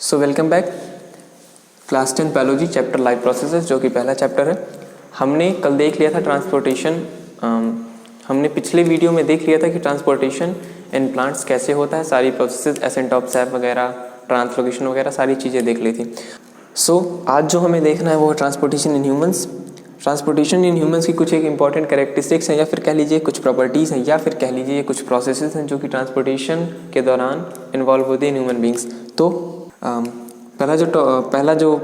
So welcome back. Class 10 biology chapter life processes, जो कि पहला चैप्टर है। हमने कल देख लिया था ट्रांसपोर्टेशन। हमने पिछले वीडियो में देख लिया था कि ट्रांसपोर्टेशन इन प्लांट्स कैसे होता है। सारी प्रोसेसेस एसेंट ऑफ सैप वगैरह, ट्रांसलोकेशन वगैरह सारी चीज़ें देख ली थी। आज जो हमें देखना है वो है transportation in humans. Transportation in humans की कुछ एक इंपॉर्टेंट कैरेक्टरिस्टिक्स हैं, या फिर कह लीजिए कुछ प्रॉपर्टीज़ हैं, या फिर कह लीजिए कुछ प्रोसेसेस हैं जो कि ट्रांसपोर्टेशन के दौरान इन्वॉल्व होते हैं इन ह्यूमन बींग्स। तो पहला जो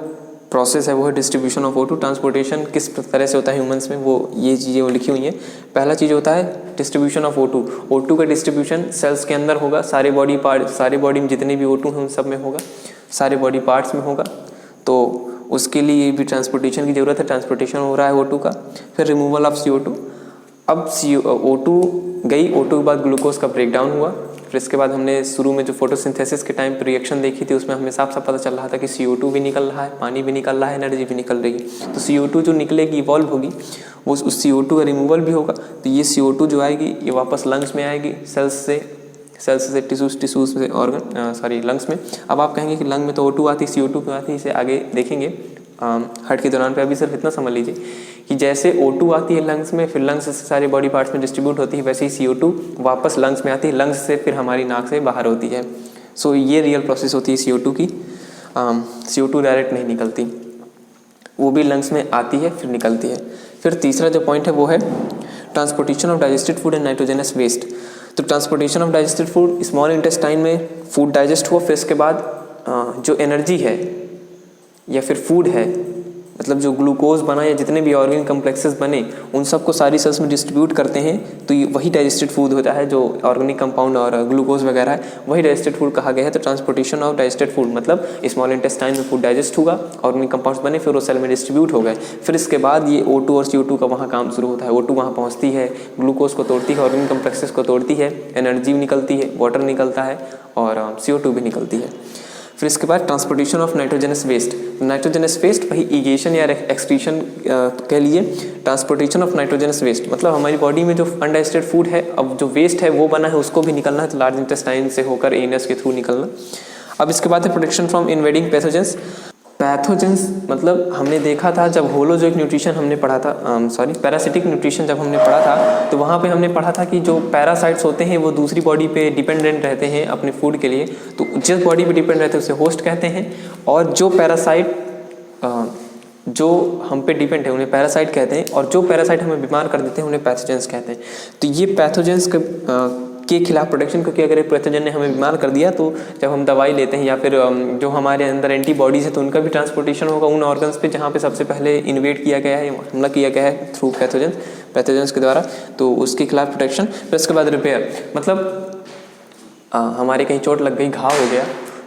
प्रोसेस है वो है डिस्ट्रीब्यूशन ऑफ O2। ट्रांसपोर्टेशन किस तरह से होता है ह्यूमंस में, वो ये चीज़ें वो लिखी हुई हैं। पहला चीज़ होता है डिस्ट्रीब्यूशन ऑफ O2 का डिस्ट्रीब्यूशन सेल्स के अंदर होगा। सारे बॉडी में जितने भी O2 हैं उन सब में होगा, सारे बॉडी पार्ट्स में होगा। तो उसके लिए भी ट्रांसपोर्टेशन की ज़रूरत है। ट्रांसपोर्टेशन हो रहा है O2 का। फिर रिमूवल ऑफ CO2। अब O2 गई, O2 के बाद ग्लूकोज का ब्रेकडाउन हुआ। फिर इसके बाद हमने शुरू में जो फोटोसिंथेसिस के टाइम पर रिएक्शन देखी थी, उसमें हमें साफ साफ पता चल रहा था कि CO2 भी निकल रहा है, पानी भी निकल रहा है, एनर्जी भी निकल रही है। तो CO2 जो निकलेगी, इवॉल्व होगी, वो उस CO2 का रिमूवल भी होगा। तो ये CO2 जो आएगी ये वापस लंग्स में आएगी, सेल्स से टिश्यूज से ऑर्गन लंग्स में। अब आप कहेंगे कि लंग में तो O2 आती, CO2 क्यों आती है, इसे आगे देखेंगे हार्ट के दौरान पे। अभी सिर्फ इतना समझ लीजिए कि जैसे O2 आती है लंग्स में, फिर लंग्स से सारे बॉडी पार्ट्स में डिस्ट्रीब्यूट होती है, वैसे ही CO2 वापस लंग्स में आती है, लंग्स से फिर हमारी नाक से बाहर होती है। सो ये रियल प्रोसेस होती है CO2 की। CO2 डायरेक्ट नहीं निकलती, वो भी लंग्स में आती है फिर निकलती है। फिर तीसरा जो पॉइंट है वो है transportation of digested food and nitrogenous waste. तो transportation of digested food, small intestine में फूड डाइजेस्ट हुआ, फिर इसके बाद जो एनर्जी है या फिर फूड है, मतलब जो ग्लूकोज बना या जितने भी ऑर्गेनिक कम्प्लेक्सेस बने, उन सबको सारी सेल्स में डिस्ट्रीब्यूट करते हैं। तो ये वही डाइजेस्टेड फूड होता है, जो ऑर्गेनिक कंपाउंड और ग्लूकोज वगैरह है, वही डाइजेस्टेड फूड कहा गया है। तो ट्रांसपोर्टेशन ऑफ डाइजेस्टेड फूड मतलब स्मॉल इंटेस्टाइन में फूड डाइजेस्ट होगा, ऑर्गेनिक कंपाउंड्स बने, फिर वो सेल में डिस्ट्रीब्यूट हो गए। फिर इसके बाद ये O2 और CO2 का वहाँ काम शुरू होता है। O2 वहाँ पहुँचती है, ग्लूकोज को तोड़ती है, ऑर्गेनिक कम्प्लेक्सेस को तोड़ती है, एनर्जी भी निकलती है, वाटर निकलता है और CO2 भी निकलती है। फिर इसके बाद transportation of nitrogenous waste. Nitrogenous waste वही इगेशन या एक्सक्रीशन कह लीजिए। ट्रांसपोर्टेशन ऑफ नाइट्रोजनस वेस्ट मतलब हमारी बॉडी में जो अनडाइजेस्टेड फूड है, अब जो वेस्ट है वो बना है, उसको भी निकलना है, तो लार्ज इंटेस्टाइन से होकर एनस के थ्रू निकलना। अब इसके बाद है protection from invading pathogens. Pathogens मतलब हमने देखा था जब होलोजोइक न्यूट्रिशन हमने पढ़ा था, पैरासिटिक न्यूट्रिशन जब हमने पढ़ा था, तो वहाँ पे हमने पढ़ा था कि जो पैरासाइट्स होते हैं वो दूसरी बॉडी पे डिपेंडेंट रहते हैं अपने फूड के लिए। तो जिस बॉडी पे डिपेंड रहते हैं उसे होस्ट कहते हैं, और जो पैरासाइट जो हम पे डिपेंड है उन्हें पैरासाइट कहते हैं, और जो पैरासाइट हमें बीमार कर देते हैं उन्हें पैथोजेंस कहते हैं। तो ये पैथोजेंस के खिलाफ प्रोटेक्शन, क्योंकि अगर एक पैथोजन ने हमें बीमार कर दिया तो जब हम दवाई लेते हैं या फिर जो हमारे अंदर एंटीबॉडीज़ है, तो उनका भी ट्रांसपोर्टेशन होगा उन ऑर्गन्स पे जहाँ पे सबसे पहले इन्वेड किया गया है, हमला किया गया है थ्रू पैथोजेंस के द्वारा। तो उसके खिलाफ प्रोटेक्शन। फिर उसके बाद रिपेयर मतलब हमारे कहीं चोट लग गई, घाव हो गया,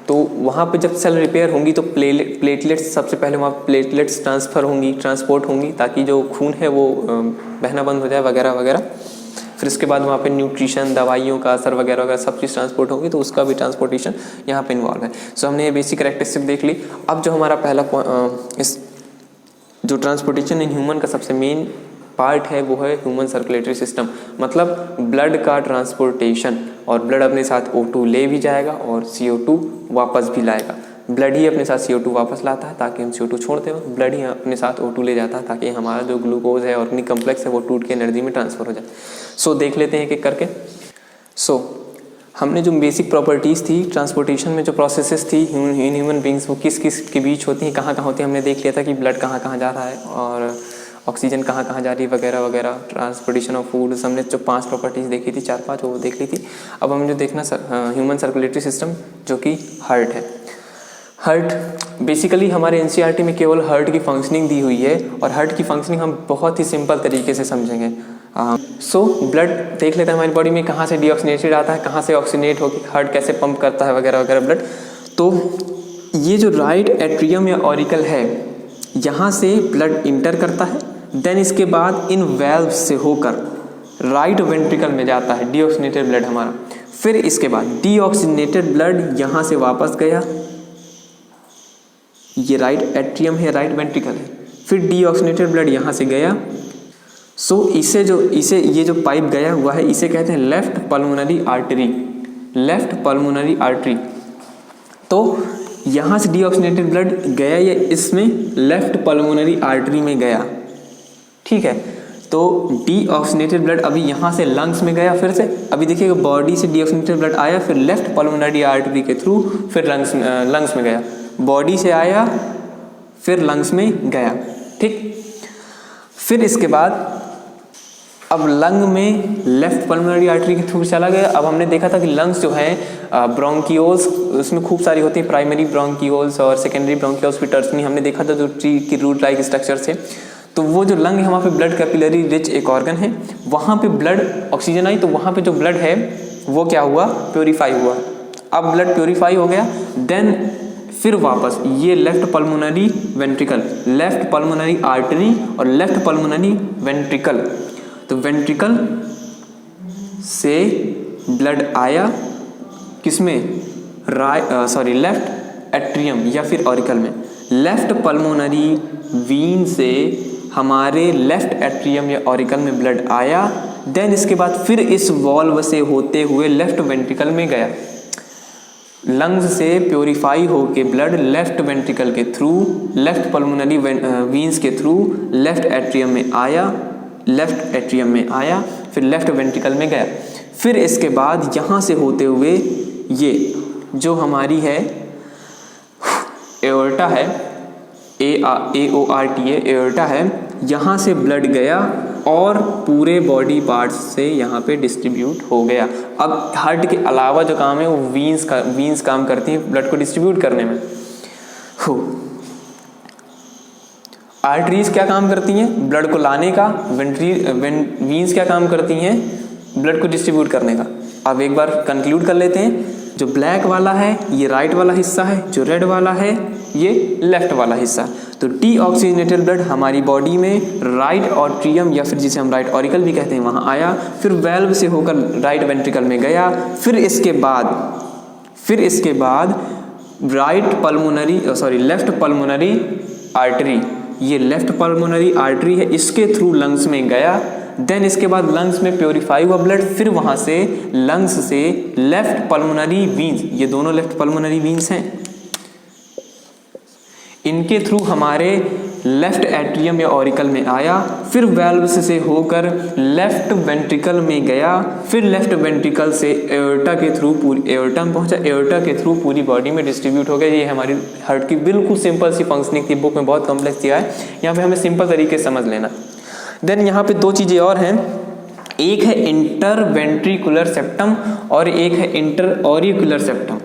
तो वहाँ पे जब सेल रिपेयर होंगी तो प्लेटलेट्स सबसे पहले वहाँ प्लेटलेट्स ट्रांसपोर्ट होंगी, ताकि जो खून है वो बहना बंद हो जाए वगैरह वगैरह। फिर इसके बाद वहाँ पे न्यूट्रिशन, दवाइयों का असर वगैरह वगैरह सब चीज़ ट्रांसपोर्ट होगी, तो उसका भी ट्रांसपोर्टेशन यहाँ पे इन्वॉल्व है। सो हमने ये बेसिक कैरेक्टरिस्टिक देख ली। अब जो हमारा पहला इस जो ट्रांसपोर्टेशन इन ह्यूमन का सबसे मेन पार्ट है वो है ह्यूमन सर्कुलेटरी सिस्टम, मतलब ब्लड का ट्रांसपोर्टेशन। और ब्लड अपने साथ O2 ले भी जाएगा और CO2 वापस भी लाएगा। ब्लड ही अपने साथ CO2 वापस लाता है ताकि हम CO2 छोड़ते हो, ब्लड ही अपने साथ O2 ले जाता है ताकि हमारा जो ग्लूकोज है ऑर्गेनिक कम्प्लेक्स है वो टूट के एनर्जी में ट्रांसफर हो जाए। सो देख लेते हैं एक-एक करके। हमने जो बेसिक प्रॉपर्टीज़ थी ट्रांसपोर्टेशन में, जो प्रोसेसेस थी इन ह्यूमन बींग्स, वो किस किस के बीच होती हैं, कहाँ कहाँ होती हैं, हमने देख लिया था कि ब्लड कहाँ कहाँ जा रहा है और ऑक्सीजन कहाँ कहाँ जा रही है वगैरह वगैरह। ट्रांसपोर्टेशन ऑफ फूड हमने जो 5 प्रॉपर्टीज़ देखी थी, 4-5 वो देख ली थी। अब हमें जो देखना ह्यूमन सर्कुलेटरी सिस्टम, जो कि हार्ट है। हार्ट बेसिकली हमारे NCERT में केवल हार्ट की फंक्शनिंग दी हुई है, और हार्ट की फंक्शनिंग हम बहुत ही सिंपल तरीके से समझेंगे। ब्लड देख लेते हैं हमारी बॉडी में कहाँ से डीऑक्सीनेटेड आता है, कहाँ से ऑक्सीनेट होकर हार्ट कैसे पंप करता है वगैरह वगैरह ब्लड। तो ये जो राइट एट्रियम या ऑरिकल है, यहाँ से ब्लड इंटर करता है, देन इसके बाद इन वेल्व्स से होकर राइट वेंट्रिकल में जाता है डीऑक्सीनेटेड ब्लड हमारा। फिर इसके बाद डीऑक्सीनेटेड ब्लड यहाँ से वापस गया, ये राइट एट्रियम है, राइट वेंट्रिकल है। फिर डीऑक्सीनेटेड ब्लड यहाँ से गया। ये जो पाइप गया हुआ है इसे कहते हैं लेफ्ट पल्मोनरी आर्टरी। तो यहाँ से डीऑक्सीजनेटेड ब्लड गया ये इसमें लेफ्ट पल्मोनरी आर्टरी में गया, ठीक है। तो डीऑक्सीजनेटेड ब्लड अभी यहाँ से लंग्स में गया, फिर से अभी देखिएगा बॉडी से डीऑक्सीजनेटेड ब्लड आया, फिर लेफ्ट पल्मोनरी आर्टरी के थ्रू फिर लंग्स में गया, बॉडी से आया फिर लंग्स में गया, ठीक। फिर इसके बाद अब लंग में लेफ्ट पल्मोनरी आर्टरी के थ्रू चला गया। अब हमने देखा था कि लंग्स जो है ब्रोंकियोल्स उसमें खूब सारी होती है, प्राइमरी ब्रोंकियोल्स और सेकेंडरी ब्रोंकियोल्स फिर टर्सरी, हमने देखा था जो ट्री की रूट लाइक स्ट्रक्चर से। तो वो जो लंग है वहाँ पे ब्लड कैपिलरी रिच एक ऑर्गन है, वहाँ पे ब्लड ऑक्सीजन आई तो वहाँ पे जो ब्लड है वो क्या हुआ, प्योरीफाई हुआ। अब ब्लड प्योरीफाई हो गया, देन फिर वापस ये left pulmonary ventricle, left pulmonary artery और लेफ्ट पल्मोनरी वेंट्रिकल, तो वेंट्रिकल से ब्लड आया किसमें, लेफ्ट एट्रियम या फिर ऑरिकल में। लेफ्ट पल्मोनरी वीन से हमारे लेफ्ट एट्रियम या ऑरिकल में ब्लड आया, देन इसके बाद फिर इस वॉल्व से होते हुए लेफ्ट वेंट्रिकल में गया। लंग्स से प्योरीफाई होके ब्लड लेफ्ट वेंट्रिकल के थ्रू, लेफ्ट पल्मोनरी वीन्स के थ्रू लेफ्ट एट्रियम में आया, लेफ्ट एट्रियम में आया, फिर लेफ्ट वेंट्रिकल में गया। फिर इसके बाद यहाँ से होते हुए ये जो हमारी है एओर्टा है, AORTA एओर्टा है, यहाँ से ब्लड गया और पूरे बॉडी पार्ट्स से यहाँ पे डिस्ट्रीब्यूट हो गया। अब हार्ट के अलावा जो काम है वो वीन्स काम करती हैं ब्लड को डिस्ट्रीब्यूट करने में। आर्टरीज क्या काम करती हैं, ब्लड को लाने का, वीन्स क्या काम करती हैं, ब्लड को डिस्ट्रीब्यूट करने का। अब एक बार कंक्लूड कर लेते हैं, जो ब्लैक वाला है ये राइट वाला हिस्सा है, जो रेड वाला है ये लेफ्ट वाला हिस्सा। तो डीऑक्सीजनेटेड ब्लड हमारी बॉडी में राइट ऑट्रियम या फिर जिसे हम राइट ऑरिकल भी कहते हैं वहाँ आया, फिर वेल्व से होकर राइट वेंट्रिकल में गया, फिर इसके बाद लेफ्ट पल्मोनरी आर्टरी, ये लेफ्ट पल्मोनरी आर्टरी है, इसके थ्रू लंग्स में गया, देन इसके बाद लंग्स में प्योरीफाई हुआ ब्लड, फिर वहाँ से लंग्स से लेफ्ट पल्मोनरी वीन्स, ये दोनों लेफ्ट पल्मोनरी वीन्स हैं, इनके थ्रू हमारे लेफ्ट एट्रियम या ऑरिकल में आया, फिर वेल्व्स से होकर लेफ्ट वेंट्रिकल में गया, फिर लेफ्ट वेंट्रिकल से एओर्टा के थ्रू एओर्टा में पहुंचा, एओर्टा के थ्रू पूरी बॉडी में डिस्ट्रीब्यूट हो गया। ये हमारी हार्ट की बिल्कुल सिंपल सी फंक्शनिंग थी, बुक में बहुत कॉम्प्लेक्स दिया है, यहाँ पे हमें सिंपल तरीके से समझ लेना। देन यहाँ पे दो चीज़ें और हैं, एक है इंटरवेंट्रिकुलर सेप्टम और एक है इंटर ऑरिकुलर सेप्टम।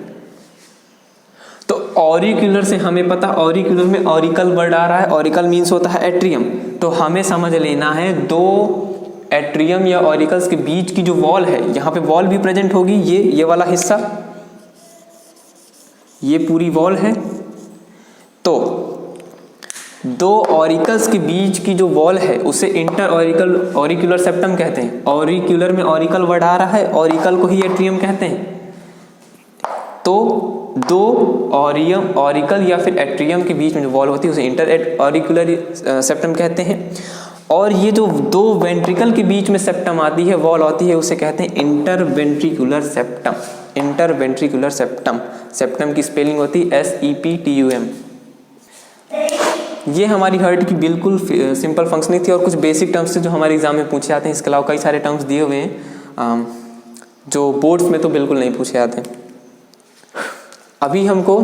तो ऑरिकुलर से हमें पता, ऑरिकुलर में ऑरिकल वर्ड आ रहा है, ऑरिकल मीन्स होता है एट्रियम, तो हमें समझ लेना है दो एट्रियम या ऑरिकल्स के बीच की जो वॉल है, यहाँ पे वॉल भी प्रेजेंट होगी, ये वाला हिस्सा, ये पूरी वॉल है। तो दो ऑरिकल्स के बीच की जो वॉल है उसे इंटर ऑरिकुलर सेप्टम कहते हैं। ऑरिकुलर में ऑरिकल वर्ड आ रहा है, ऑरिकल को ही एट्रियम कहते हैं। तो दो ऑरिकल या फिर एट्रियम के बीच में जो वॉल होती है उसे इंटर ऑरिकुलर सेप्टम कहते हैं। और ये जो दो वेंट्रिकल के बीच में सेप्टम आती है, वॉल आती है, उसे कहते हैं interventricular septum. Interventricular septum, septum की स्पेलिंग होती है SEPTUM। ये हमारी हार्ट की बिल्कुल सिंपल फंक्शनिंग थी, और कुछ बेसिक टर्म्स थे जो हमारे एग्जाम में पूछे जाते हैं। इसके अलावा कई सारे टर्म्स दिए हुए हैं जो बोर्ड्स में तो बिल्कुल नहीं पूछे जाते। अभी हमको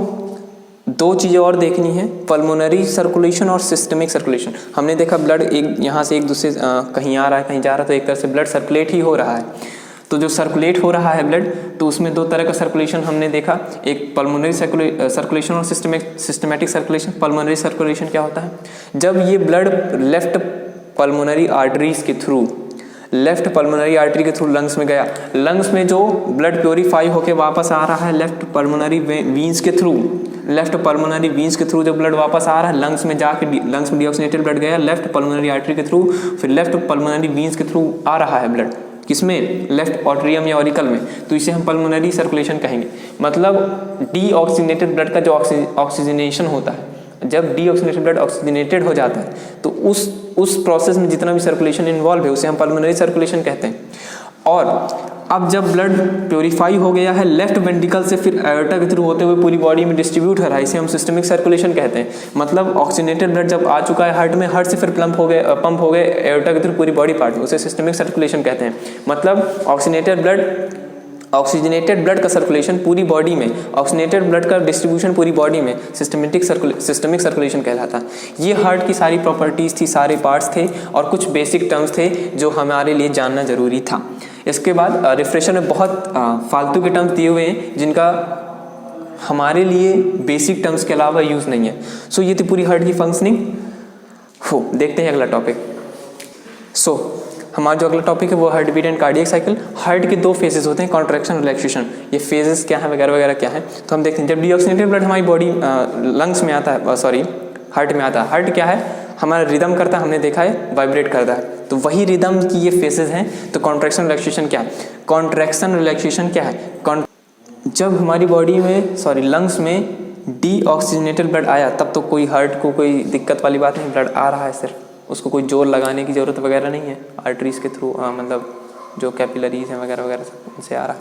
दो चीज़ें और देखनी है, पल्मोनरी सर्कुलेशन और सिस्टमिक सर्कुलेशन। हमने देखा ब्लड एक यहाँ से एक दूसरे कहीं आ रहा है, कहीं जा रहा है, तो एक तरह से ब्लड सर्कुलेट ही हो रहा है। तो जो सर्कुलेट हो रहा है ब्लड, तो उसमें दो तरह का सर्कुलेशन हमने देखा, एक पल्मोनरी सर्कुलेशन और सिस्टमैटिक सर्कुलेशन। पल्मोनरी सर्कुलेशन क्या होता है, जब ये ब्लड लेफ्ट पल्मोनरी आर्टरीज के थ्रू, लेफ्ट पल्मोनरी आर्टरी के थ्रू लंग्स में गया, लंग्स में जो ब्लड प्योरीफाई होके वापस आ रहा है लेफ्ट पल्मोनरी वीन्स के थ्रू, लेफ्ट पल्मोनरी वीन्स के थ्रू जो ब्लड वापस आ रहा है लंग्स में जाके, लंग्स में डीऑक्सीजनेटेड ब्लड गया लेफ्ट पल्मोनरी आर्टरी के थ्रू, फिर लेफ्ट पल्मोनरी वीन्स के थ्रू आ रहा है ब्लड, किसमें, लेफ्ट ऑट्रियम या ऑरिकल में, तो इसे हम पल्मोनरी सर्कुलेशन कहेंगे। मतलब डीऑक्सीजनेटेड ब्लड का जो ऑक्सीजनेशन होता है, जब डीऑक्सीजनेटेड ब्लड ऑक्सीजनेटेड हो जाता है तो उस प्रोसेस में जितना भी सर्कुलेशन इन्वॉल्व है उसे हम पल्मोनरी सर्कुलेशन कहते हैं। और अब जब ब्लड प्योरीफाई हो गया है लेफ्ट वेंट्रिकल से, फिर एओर्टा के थ्रू होते हुए पूरी बॉडी में डिस्ट्रीब्यूट हो रहा है, इसे हम सिस्टमिक सर्कुलेशन कहते हैं। मतलब ऑक्सीजनेटेड ब्लड जब आ चुका है हार्ट में, हार्ट से फिर पंप हो गए एओर्टा के थ्रू पूरी बॉडी पार्ट में, उसे सिस्टमिक सर्कुलेशन कहते हैं। मतलब ऑक्सीजनेटेड ब्लड का सर्कुलेशन पूरी बॉडी में, ऑक्सीजनेटेड ब्लड का डिस्ट्रीब्यूशन पूरी बॉडी में सिस्टमिक सर्कुलेशन कहलाता है। ये हार्ट की सारी प्रॉपर्टीज़ थी, सारे पार्ट्स थे और कुछ बेसिक टर्म्स थे जो हमारे लिए जानना ज़रूरी था। इसके बाद रिफ्रेशर में बहुत फालतू के टर्म्स दिए हुए हैं जिनका हमारे लिए बेसिक टर्म्स के अलावा यूज़ नहीं है। सो ये थी पूरी हार्ट की फंक्शनिंग। देखते हैं अगला टॉपिक। हमारा जो अगला टॉपिक है वो heartbeat and cardiac cycle. Heart के 2 फेजेस होते हैं, कॉन्ट्रैक्शन, रिलैक्सेशन। ये फेजेस क्या है वगैरह वगैरह क्या है तो हम देखते हैं। जब डीऑक्सीजनेटेड ब्लड हमारी बॉडी लंग्स में आता है, हार्ट में आता है, हार्ट क्या है हमारा रिदम करता है, हमने देखा है वाइब्रेट करता है, तो वही रिदम की ये फेजेस हैं। तो कॉन्ट्रैक्शन रिलैक्सेशन क्या है? कॉन्ट्रैक्शन रिलैक्सेशन क्या है? जब हमारी बॉडी में लंग्स में डीऑक्सीजनेटेड ब्लड आया तब तो कोई हार्ट को कोई दिक्कत वाली बात नहीं, ब्लड आ रहा है सिर्फ, उसको कोई जोर लगाने की ज़रूरत वगैरह नहीं है, आर्टरीज के थ्रू मतलब जो कैपिलरीज हैं वगैरह वगैरह सब उनसे आ रहा है,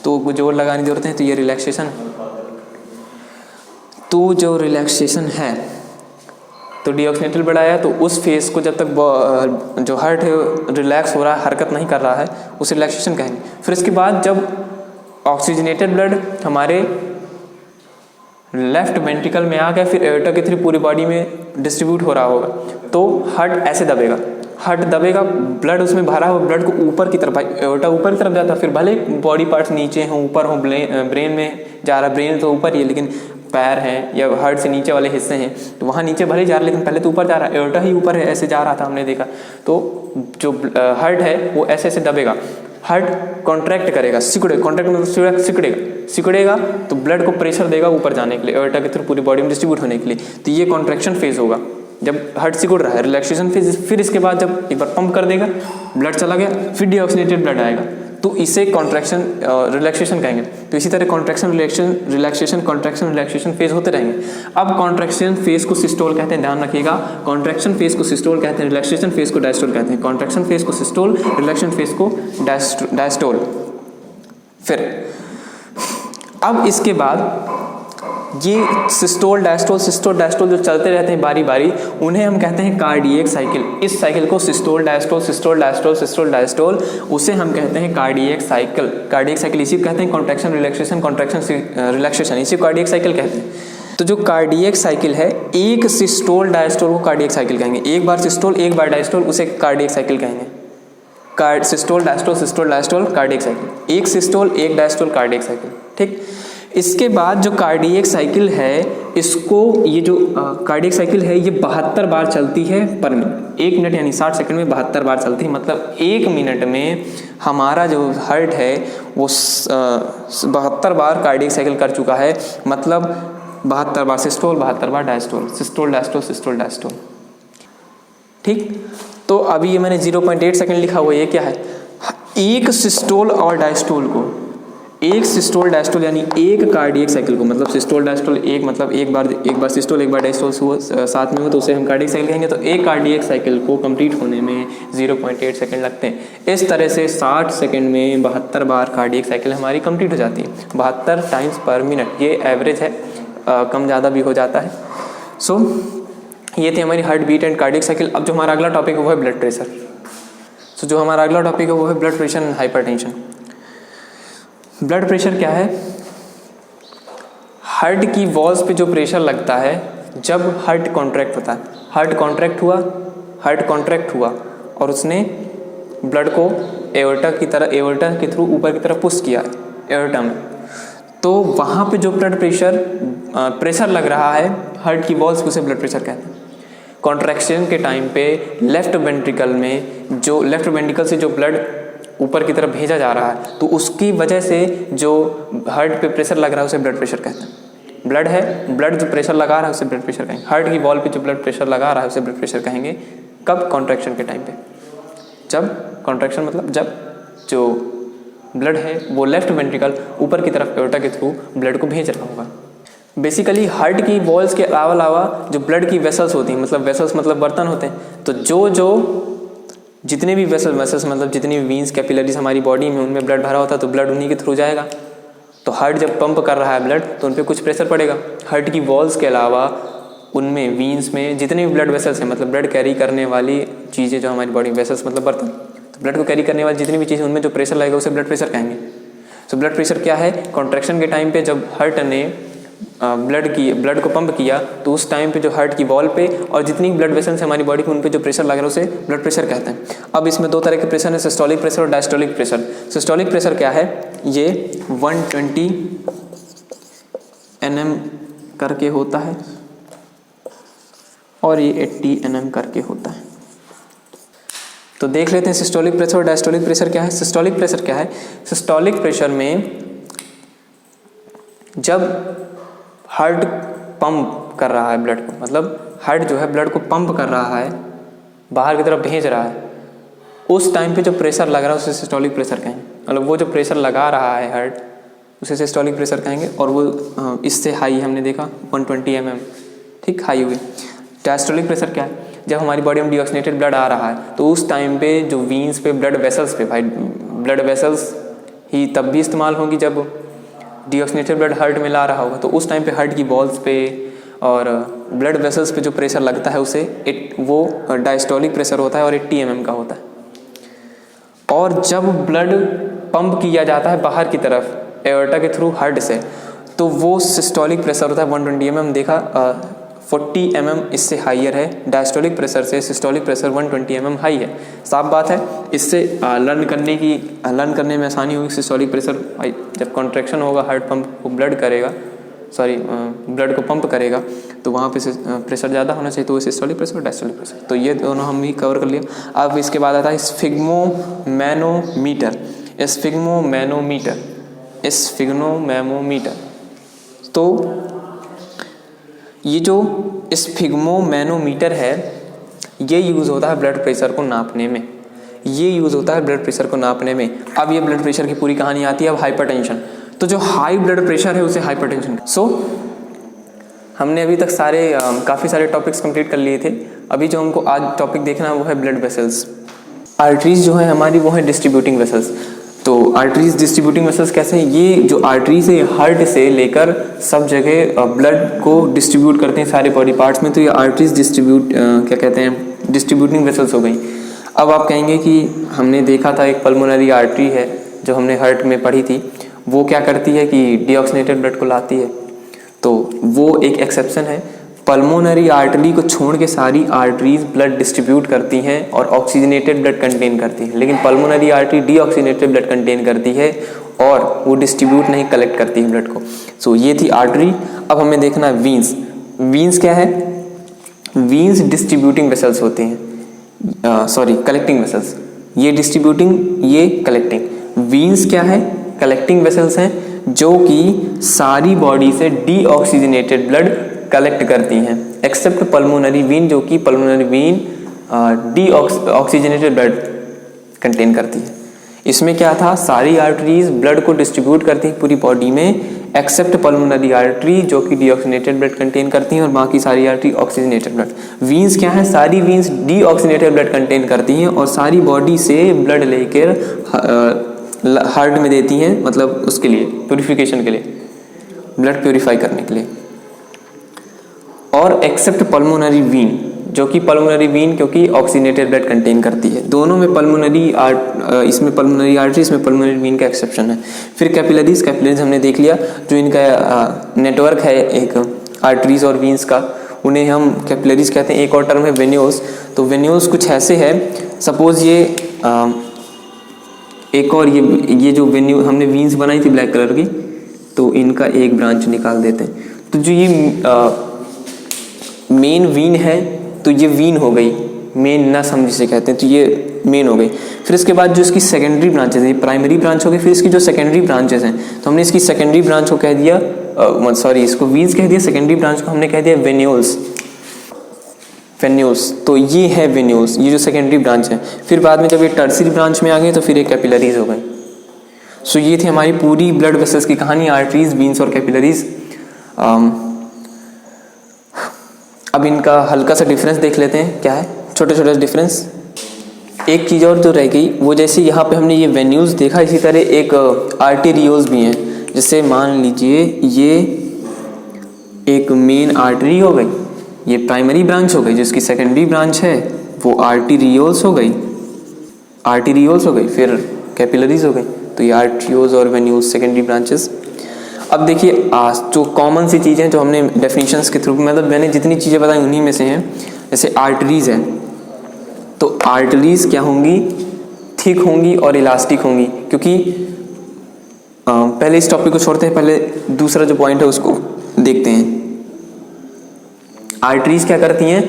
तो जोर लगाने की ज़रूरत है। तो ये रिलैक्सेशन है। तो डीऑक्सीजनेटेड ब्लड आया तो उस फेज को जब तक जो हार्ट है रिलैक्स हो रहा है, हरकत नहीं कर रहा है, उसे रिलैक्सेशन कहेंगे। फिर इसके बाद जब ऑक्सीजनेटेड ब्लड हमारे लेफ्ट वेंट्रिकल में आ गया, फिर एओर्टा के थ्रू पूरी बॉडी में डिस्ट्रीब्यूट हो रहा होगा, तो हार्ट ऐसे दबेगा, ब्लड उसमें भरा हुआ ब्लड को ऊपर की तरफ, एओर्टा ऊपर की तरफ जाता है, फिर भले बॉडी पार्ट्स नीचे हों ऊपर हों, ब्रेन में जा रहा, ब्रेन तो ऊपर ही है लेकिन पैर हैं या हार्ट से नीचे वाले हिस्से हैं तो वहाँ नीचे भले जा रहा है लेकिन पहले तो ऊपर जा रहा है, एओर्टा ही ऊपर है, ऐसे जा रहा था हमने देखा। तो जो हार्ट है वो ऐसे ऐसे दबेगा, हार्ट कॉन्ट्रैक्ट करेगा, सिकुड़ेगा तो ब्लड को प्रेशर देगा ऊपर जाने के लिए, एओर्टा के थ्रू पूरी बॉडी में डिस्ट्रीब्यूट होने के लिए। तो ये कॉन्ट्रैक्शन फेज होगा जब हार्ट सिकुड़ रहा है, रिलैक्सेशन फेज। फिर इसके बाद जब एक बार पंप कर देगा, ब्लड चला गया, फिर डीऑक्सीजनेटेड ब्लड आएगा, तो इसे कॉन्ट्रैक्शन रिलैक्सेशन कहेंगे। तो इसी तरह कॉन्ट्रैक्शन रिलैक्सेशन फेज होते रहेंगे। अब कॉन्ट्रैक्शन फेज को सिस्टोल कहते हैं, ध्यान रखिएगा, कॉन्ट्रैक्शन फेज को सिस्टोल कहते हैं, रिलैक्सेशन फेज को डायस्टोल कहते हैं। कॉन्ट्रैक्शन फेज को सिस्टोल, रिलैक्सेशन फेज को डायस्टोल। फिर अब इसके बाद ये सिस्टोल डायस्टोल जो चलते रहते हैं बारी बारी, उन्हें हम कहते हैं कार्डियक साइकिल। इस साइकिल को सिस्टोल डायस्टोल उसे हम कहते हैं कार्डियक साइकिल इसी कहते हैं। कॉन्ट्रैक्शन रिलैक्सेशन इसी कार्डियक साइकिल कहते हैं। तो जो कार्डियक साइकिल है, एक सिस्टोल डायस्टोल को कार्डियक साइकिल कहेंगे, एक बार सिस्टोल एक बार डायस्टोल, उसे कार्डियक साइकिल कहेंगे। सिस्टोल डायस्टोल कार्डियक साइकिल, एक सिस्टोल एक डायस्टोल कार्डियक साइकिल, ठीक। इसके बाद जो कार्डियक साइकिल है, इसको ये जो कार्डियक साइकिल है ये 72 बार चलती है पर मिनट। 1 मिनट यानी 60 सेकंड में 72 बार चलती है। मतलब 1 मिनट में हमारा जो हार्ट है वो 72 बार कार्डियक साइकिल कर चुका है। मतलब 72 बार सिस्टोल, 72 बार डायस्टोल, सिस्टोल डायस्टोल, ठीक। तो अभी ये मैंने 0.8 सेकंड लिखा हुआ, ये क्या है? एक सिस्टोल और डायस्टोल को, एक सिस्टोल डायस्टोल यानी एक कार्डियक साइकिल को, मतलब सिस्टोल डायस्टोल एक, मतलब एक बार सिस्टोल एक बार डायस्टोल साथ में हो तो उसे हम कार्डियक साइकिल कहेंगे। तो एक कार्डियक साइकिल को कंप्लीट होने में 0.8 सेकंड लगते हैं। इस तरह से 60 सेकंड में 72 बार कार्डियक साइकिल हमारी कंप्लीट हो जाती है। 72 टाइम्स पर मिनट, ये एवरेज है, कम ज़्यादा भी हो जाता है। सो ये थी हमारी heartbeat and cardiac cycle. अब जो हमारा अगला टॉपिक है वो है ब्लड प्रेशर। सो जो हमारा अगला टॉपिक है वो है blood pressure and hypertension. Blood pressure क्या है? हार्ट की वॉल्स पे जो प्रेशर लगता है जब हार्ट कॉन्ट्रैक्ट होता है। हार्ट कॉन्ट्रैक्ट हुआ और उसने ब्लड को एओर्टा के थ्रू ऊपर की तरफ पुश किया एओर्टा में, तो वहाँ पे जो ब्लड प्रेशर लग रहा है हार्ट की वॉल्स, उसे ब्लड प्रेशर कहते हैं। कॉन्ट्रैक्शन के टाइम पे लेफ्ट वेंट्रिकल से जो ब्लड ऊपर की तरफ भेजा जा रहा है, तो उसकी वजह से जो हार्ट पे प्रेशर लग रहा है उसे ब्लड प्रेशर कहते हैं। ब्लड जो प्रेशर लगा रहा है उसे ब्लड प्रेशर कहेंगे। हार्ट की वॉल पे जो ब्लड प्रेशर लगा रहा है उसे ब्लड प्रेशर कहेंगे। कब? कॉन्ट्रैक्शन के टाइम पे। जब कॉन्ट्रैक्शन मतलब जब जो ब्लड है वो लेफ्ट वेंट्रिकल ऊपर की तरफ एओर्टा के थ्रू ब्लड को भेज रहा होगा। बेसिकली हार्ट की वॉल्स के अलावा जो ब्लड की वेसल्स होती हैं, मतलब वेसल्स मतलब बर्तन होते हैं, तो जो जितने भी वेसल्स मतलब जितनी भी वीन्स कैपिलरीज हमारी बॉडी में उनमें ब्लड भरा होता है तो ब्लड उन्हीं के थ्रू जाएगा। तो हार्ट जब पंप कर रहा है ब्लड तो उन पर कुछ प्रेशर पड़ेगा। हार्ट की वॉल्स के अलावा उनमें वीन्स में जितने भी ब्लड वेसल्स हैं, मतलब ब्लड कैरी करने वाली चीज़ें जो हमारी बॉडी वेसल्स मतलब बर्तन, तो ब्लड को कैरी करने वाली जितनी भी चीज़ें उनमें जो प्रेशर लगेगा उसे ब्लड प्रेशर कहेंगे। तो ब्लड प्रेशर क्या है? कॉन्ट्रैक्शन के टाइम पे जब हार्ट ने ब्लड को पंप किया तो उस टाइम पे जो हार्ट की वॉल पे और जितनी ब्लड वेसल्स है हमारी बॉडी में उन पे जो प्रेशर लग रहा है उसे ब्लड प्रेशर कहते हैं। अब इसमें दो तरह के प्रेशर है, सिस्टोलिक प्रेशर और डायस्टोलिक प्रेशर। सिस्टोलिक प्रेशर क्या है? ये 120 nm करके होता है और ये 80 nm करके होता है। तो देख लेते हैं सिस्टोलिक प्रेशर और डायस्टोलिक प्रेशर क्या है। सिस्टोलिक प्रेशर क्या है? सिस्टोलिक प्रेशर में जब हार्ट पंप कर रहा है ब्लड को, मतलब हार्ट जो है ब्लड को पंप कर रहा है, बाहर की तरफ भेज रहा है, उस टाइम पे जो प्रेशर लग रहा है उसे सिस्टोलिक प्रेशर कहेंगे। मतलब वो जो प्रेशर लगा रहा है हार्ट उसे सिस्टोलिक प्रेशर कहेंगे। और वो इससे हाई हमने देखा 120 mm, ठीक, हाई हुई। डायस्टोलिक प्रेशर क्या है? जब हमारी बॉडी में डीऑक्सीनेटेड ब्लड आ रहा है तो उस टाइम पे जो वीन्स पे ब्लड वेसल्स पे, भाई ब्लड वेसल्स ही तब भी इस्तेमाल होंगी जब डीऑक्सीनेटेड ब्लड हार्ट में ला रहा होगा, तो उस टाइम पे हार्ट की वॉल्स पे और ब्लड वेसल्स पे जो प्रेशर लगता है उसे वो डायस्टोलिक प्रेशर होता है और 80 mm का होता है। और जब ब्लड पंप किया जाता है बाहर की तरफ एओर्टा के थ्रू हार्ट से, तो वो सिस्टोलिक प्रेशर होता है 120 mm। देखा 40 mm इससे हाइयर है। डायस्टोलिक प्रेशर से सिस्टोलिक प्रेशर 120 mm हाई है। साफ बात है, इससे लर्न करने में आसानी होगी। सिस्टोलिक प्रेशर भाई जब कॉन्ट्रैक्शन होगा हार्ट पंप को ब्लड को पंप करेगा तो वहाँ पे प्रेशर ज़्यादा होना चाहिए, तो वो सिस्टोलिक प्रेशर और डायस्टोलिक प्रेशर। तो ये दोनों हम भी कवर कर लिया। अब इसके बाद आता है स्फिग्मोमैनोमीटर। तो ये जो स्फिग्मोमैनोमीटर है ये यूज़ होता है ब्लड प्रेशर को नापने में। अब ये ब्लड प्रेशर की पूरी कहानी आती है। अब हाइपरटेंशन, तो जो हाई ब्लड प्रेशर है उसे हाइपरटेंशन। हमने अभी तक काफ़ी सारे टॉपिक्स कंप्लीट कर लिए थे। अभी जो हमको आज टॉपिक देखना है वो है ब्लड वेसल्स। आर्टरीज जो है हमारी वो है डिस्ट्रीब्यूटिंग वेसल्स। तो आर्टरीज डिस्ट्रीब्यूटिंग वेसल्स कैसे हैं? ये जो आर्टरीज है हार्ट से लेकर सब जगह ब्लड को डिस्ट्रीब्यूट करते हैं सारे बॉडी पार्ट्स में। तो ये आर्टरीज डिस्ट्रीब्यूटिंग वेसल्स हो गई। अब आप कहेंगे कि हमने देखा था एक पल्मोनरी आर्टरी है जो हमने हार्ट में पढ़ी थी, वो क्या करती है कि डीऑक्सीनेटेड ब्लड को लाती है। तो वो एक एक्सेप्शन है। पल्मोनरी आर्टरी को छोड़ के सारी आर्टरीज ब्लड डिस्ट्रीब्यूट करती हैं और ऑक्सीजनेटेड ब्लड कंटेन करती हैं, लेकिन pulmonary artery deoxygenated blood contain करती है और वो डिस्ट्रीब्यूट नहीं, कलेक्ट करती है ब्लड को। सो ये थी आर्टरी। अब हमें देखना है वीन्स। वीन्स क्या है? वीन्स डिस्ट्रीब्यूटिंग वेसल्स होती हैं, कलेक्टिंग वेसल्स। ये डिस्ट्रीब्यूटिंग, ये कलेक्टिंग। वीन्स क्या है? कलेक्टिंग वेसल्स हैं जो कि सारी बॉडी से डीऑक्सीजनेटेड ब्लड कलेक्ट करती हैं, एक्सेप्ट पल्मोनरी वीन जो कि pulmonary Wien deoxygenated blood contain करती है। इसमें क्या था? सारी आर्टरीज ब्लड को डिस्ट्रीब्यूट करती हैं पूरी बॉडी में, एक्सेप्ट पल्मोनरी आर्टरी जो कि डीऑक्सीजनेटेड ब्लड कंटेन करती हैं और बाकी सारी आर्टरी ऑक्सीजनेटेड ब्लड। वीन्स क्या है? सारी वीन्स डीऑक्सीजनेटेड ब्लड कंटेन करती हैं और सारी बॉडी से ब्लड लेकर हार्ट में देती हैं, मतलब उसके लिए प्यूरिफिकेशन के लिए, ब्लड प्यूरिफाई करने के लिए। और एक्सेप्ट पल्मोनरी वीन जो कि पल्मोनरी वीन क्योंकि ऑक्सीजनेटेड ब्लड कंटेन करती है। दोनों में इसमें पल्मोनरी आर्टरी, इसमें पल्मोनरी वीन का एक्सेप्शन है। फिर कैपिलरीज हमने देख लिया, जो इनका नेटवर्क है एक आर्टरीज और वीन्स का, उन्हें हम कैपिलरीज कहते हैं। एक और टर्म है वेन्यूल्स। तो वेन्यूल्स कुछ ऐसे है, सपोज ये एक और ये जो वेन्यू हमने वीन्स बनाई थी ब्लैक कलर की, तो इनका एक ब्रांच निकाल देते हैं। तो जो ये मेन वीन है तो ये वीन हो गई, मेन नस हम जिसे कहते हैं, तो ये मेन हो गई। फिर इसके बाद जो इसकी सेकेंडरी ब्रांचेस हैं, प्राइमरी ब्रांच हो गई। फिर इसकी जो सेकेंडरी ब्रांचेस हैं, तो हमने इसकी सेकेंडरी ब्रांच को कह दिया इसको वीन्स कह दिया, सेकेंडरी ब्रांच को हमने कह दिया वेन्यूल्स। तो ये है वेन्यूल्स, ये जो सेकेंडरी ब्रांच है। फिर बाद में जब ये टर्सरी ब्रांच में आ गए तो फिर ये कैपिलरीज हो गई। सो ये थी हमारी पूरी ब्लड वेसल्स की कहानी, आर्टरीज, वीन्स और कैपिलरीज। अब इनका हल्का सा डिफरेंस देख लेते हैं, क्या है छोटे छोटे डिफरेंस। एक चीज़ और जो रह गई वो, जैसे यहाँ पे हमने ये वेन्यूज़ देखा, इसी तरह एक आर्टेरियोल्स भी हैं। जैसे मान लीजिए ये एक मेन आर्टरी हो गई, ये प्राइमरी ब्रांच हो गई, जिसकी सेकेंडरी ब्रांच है वो आर्टेरियोल्स हो गई, आर्टेरियोल्स हो गई, फिर कैपिलरीज हो गई। तो ये आर्टरियोल्स और वेन्यूज सेकेंडरी ब्रांचेस। अब देखिए आज जो कॉमन सी चीज़ें जो हमने डेफिनेशंस के थ्रू, मतलब मैंने जितनी चीज़ें बताई उन्हीं में से हैं। जैसे आर्टरीज है, तो आर्टरीज क्या होंगी, थिक होंगी और इलास्टिक होंगी, क्योंकि पहले इस टॉपिक को छोड़ते हैं, पहले दूसरा जो पॉइंट है उसको देखते हैं। आर्टरीज क्या करती हैं,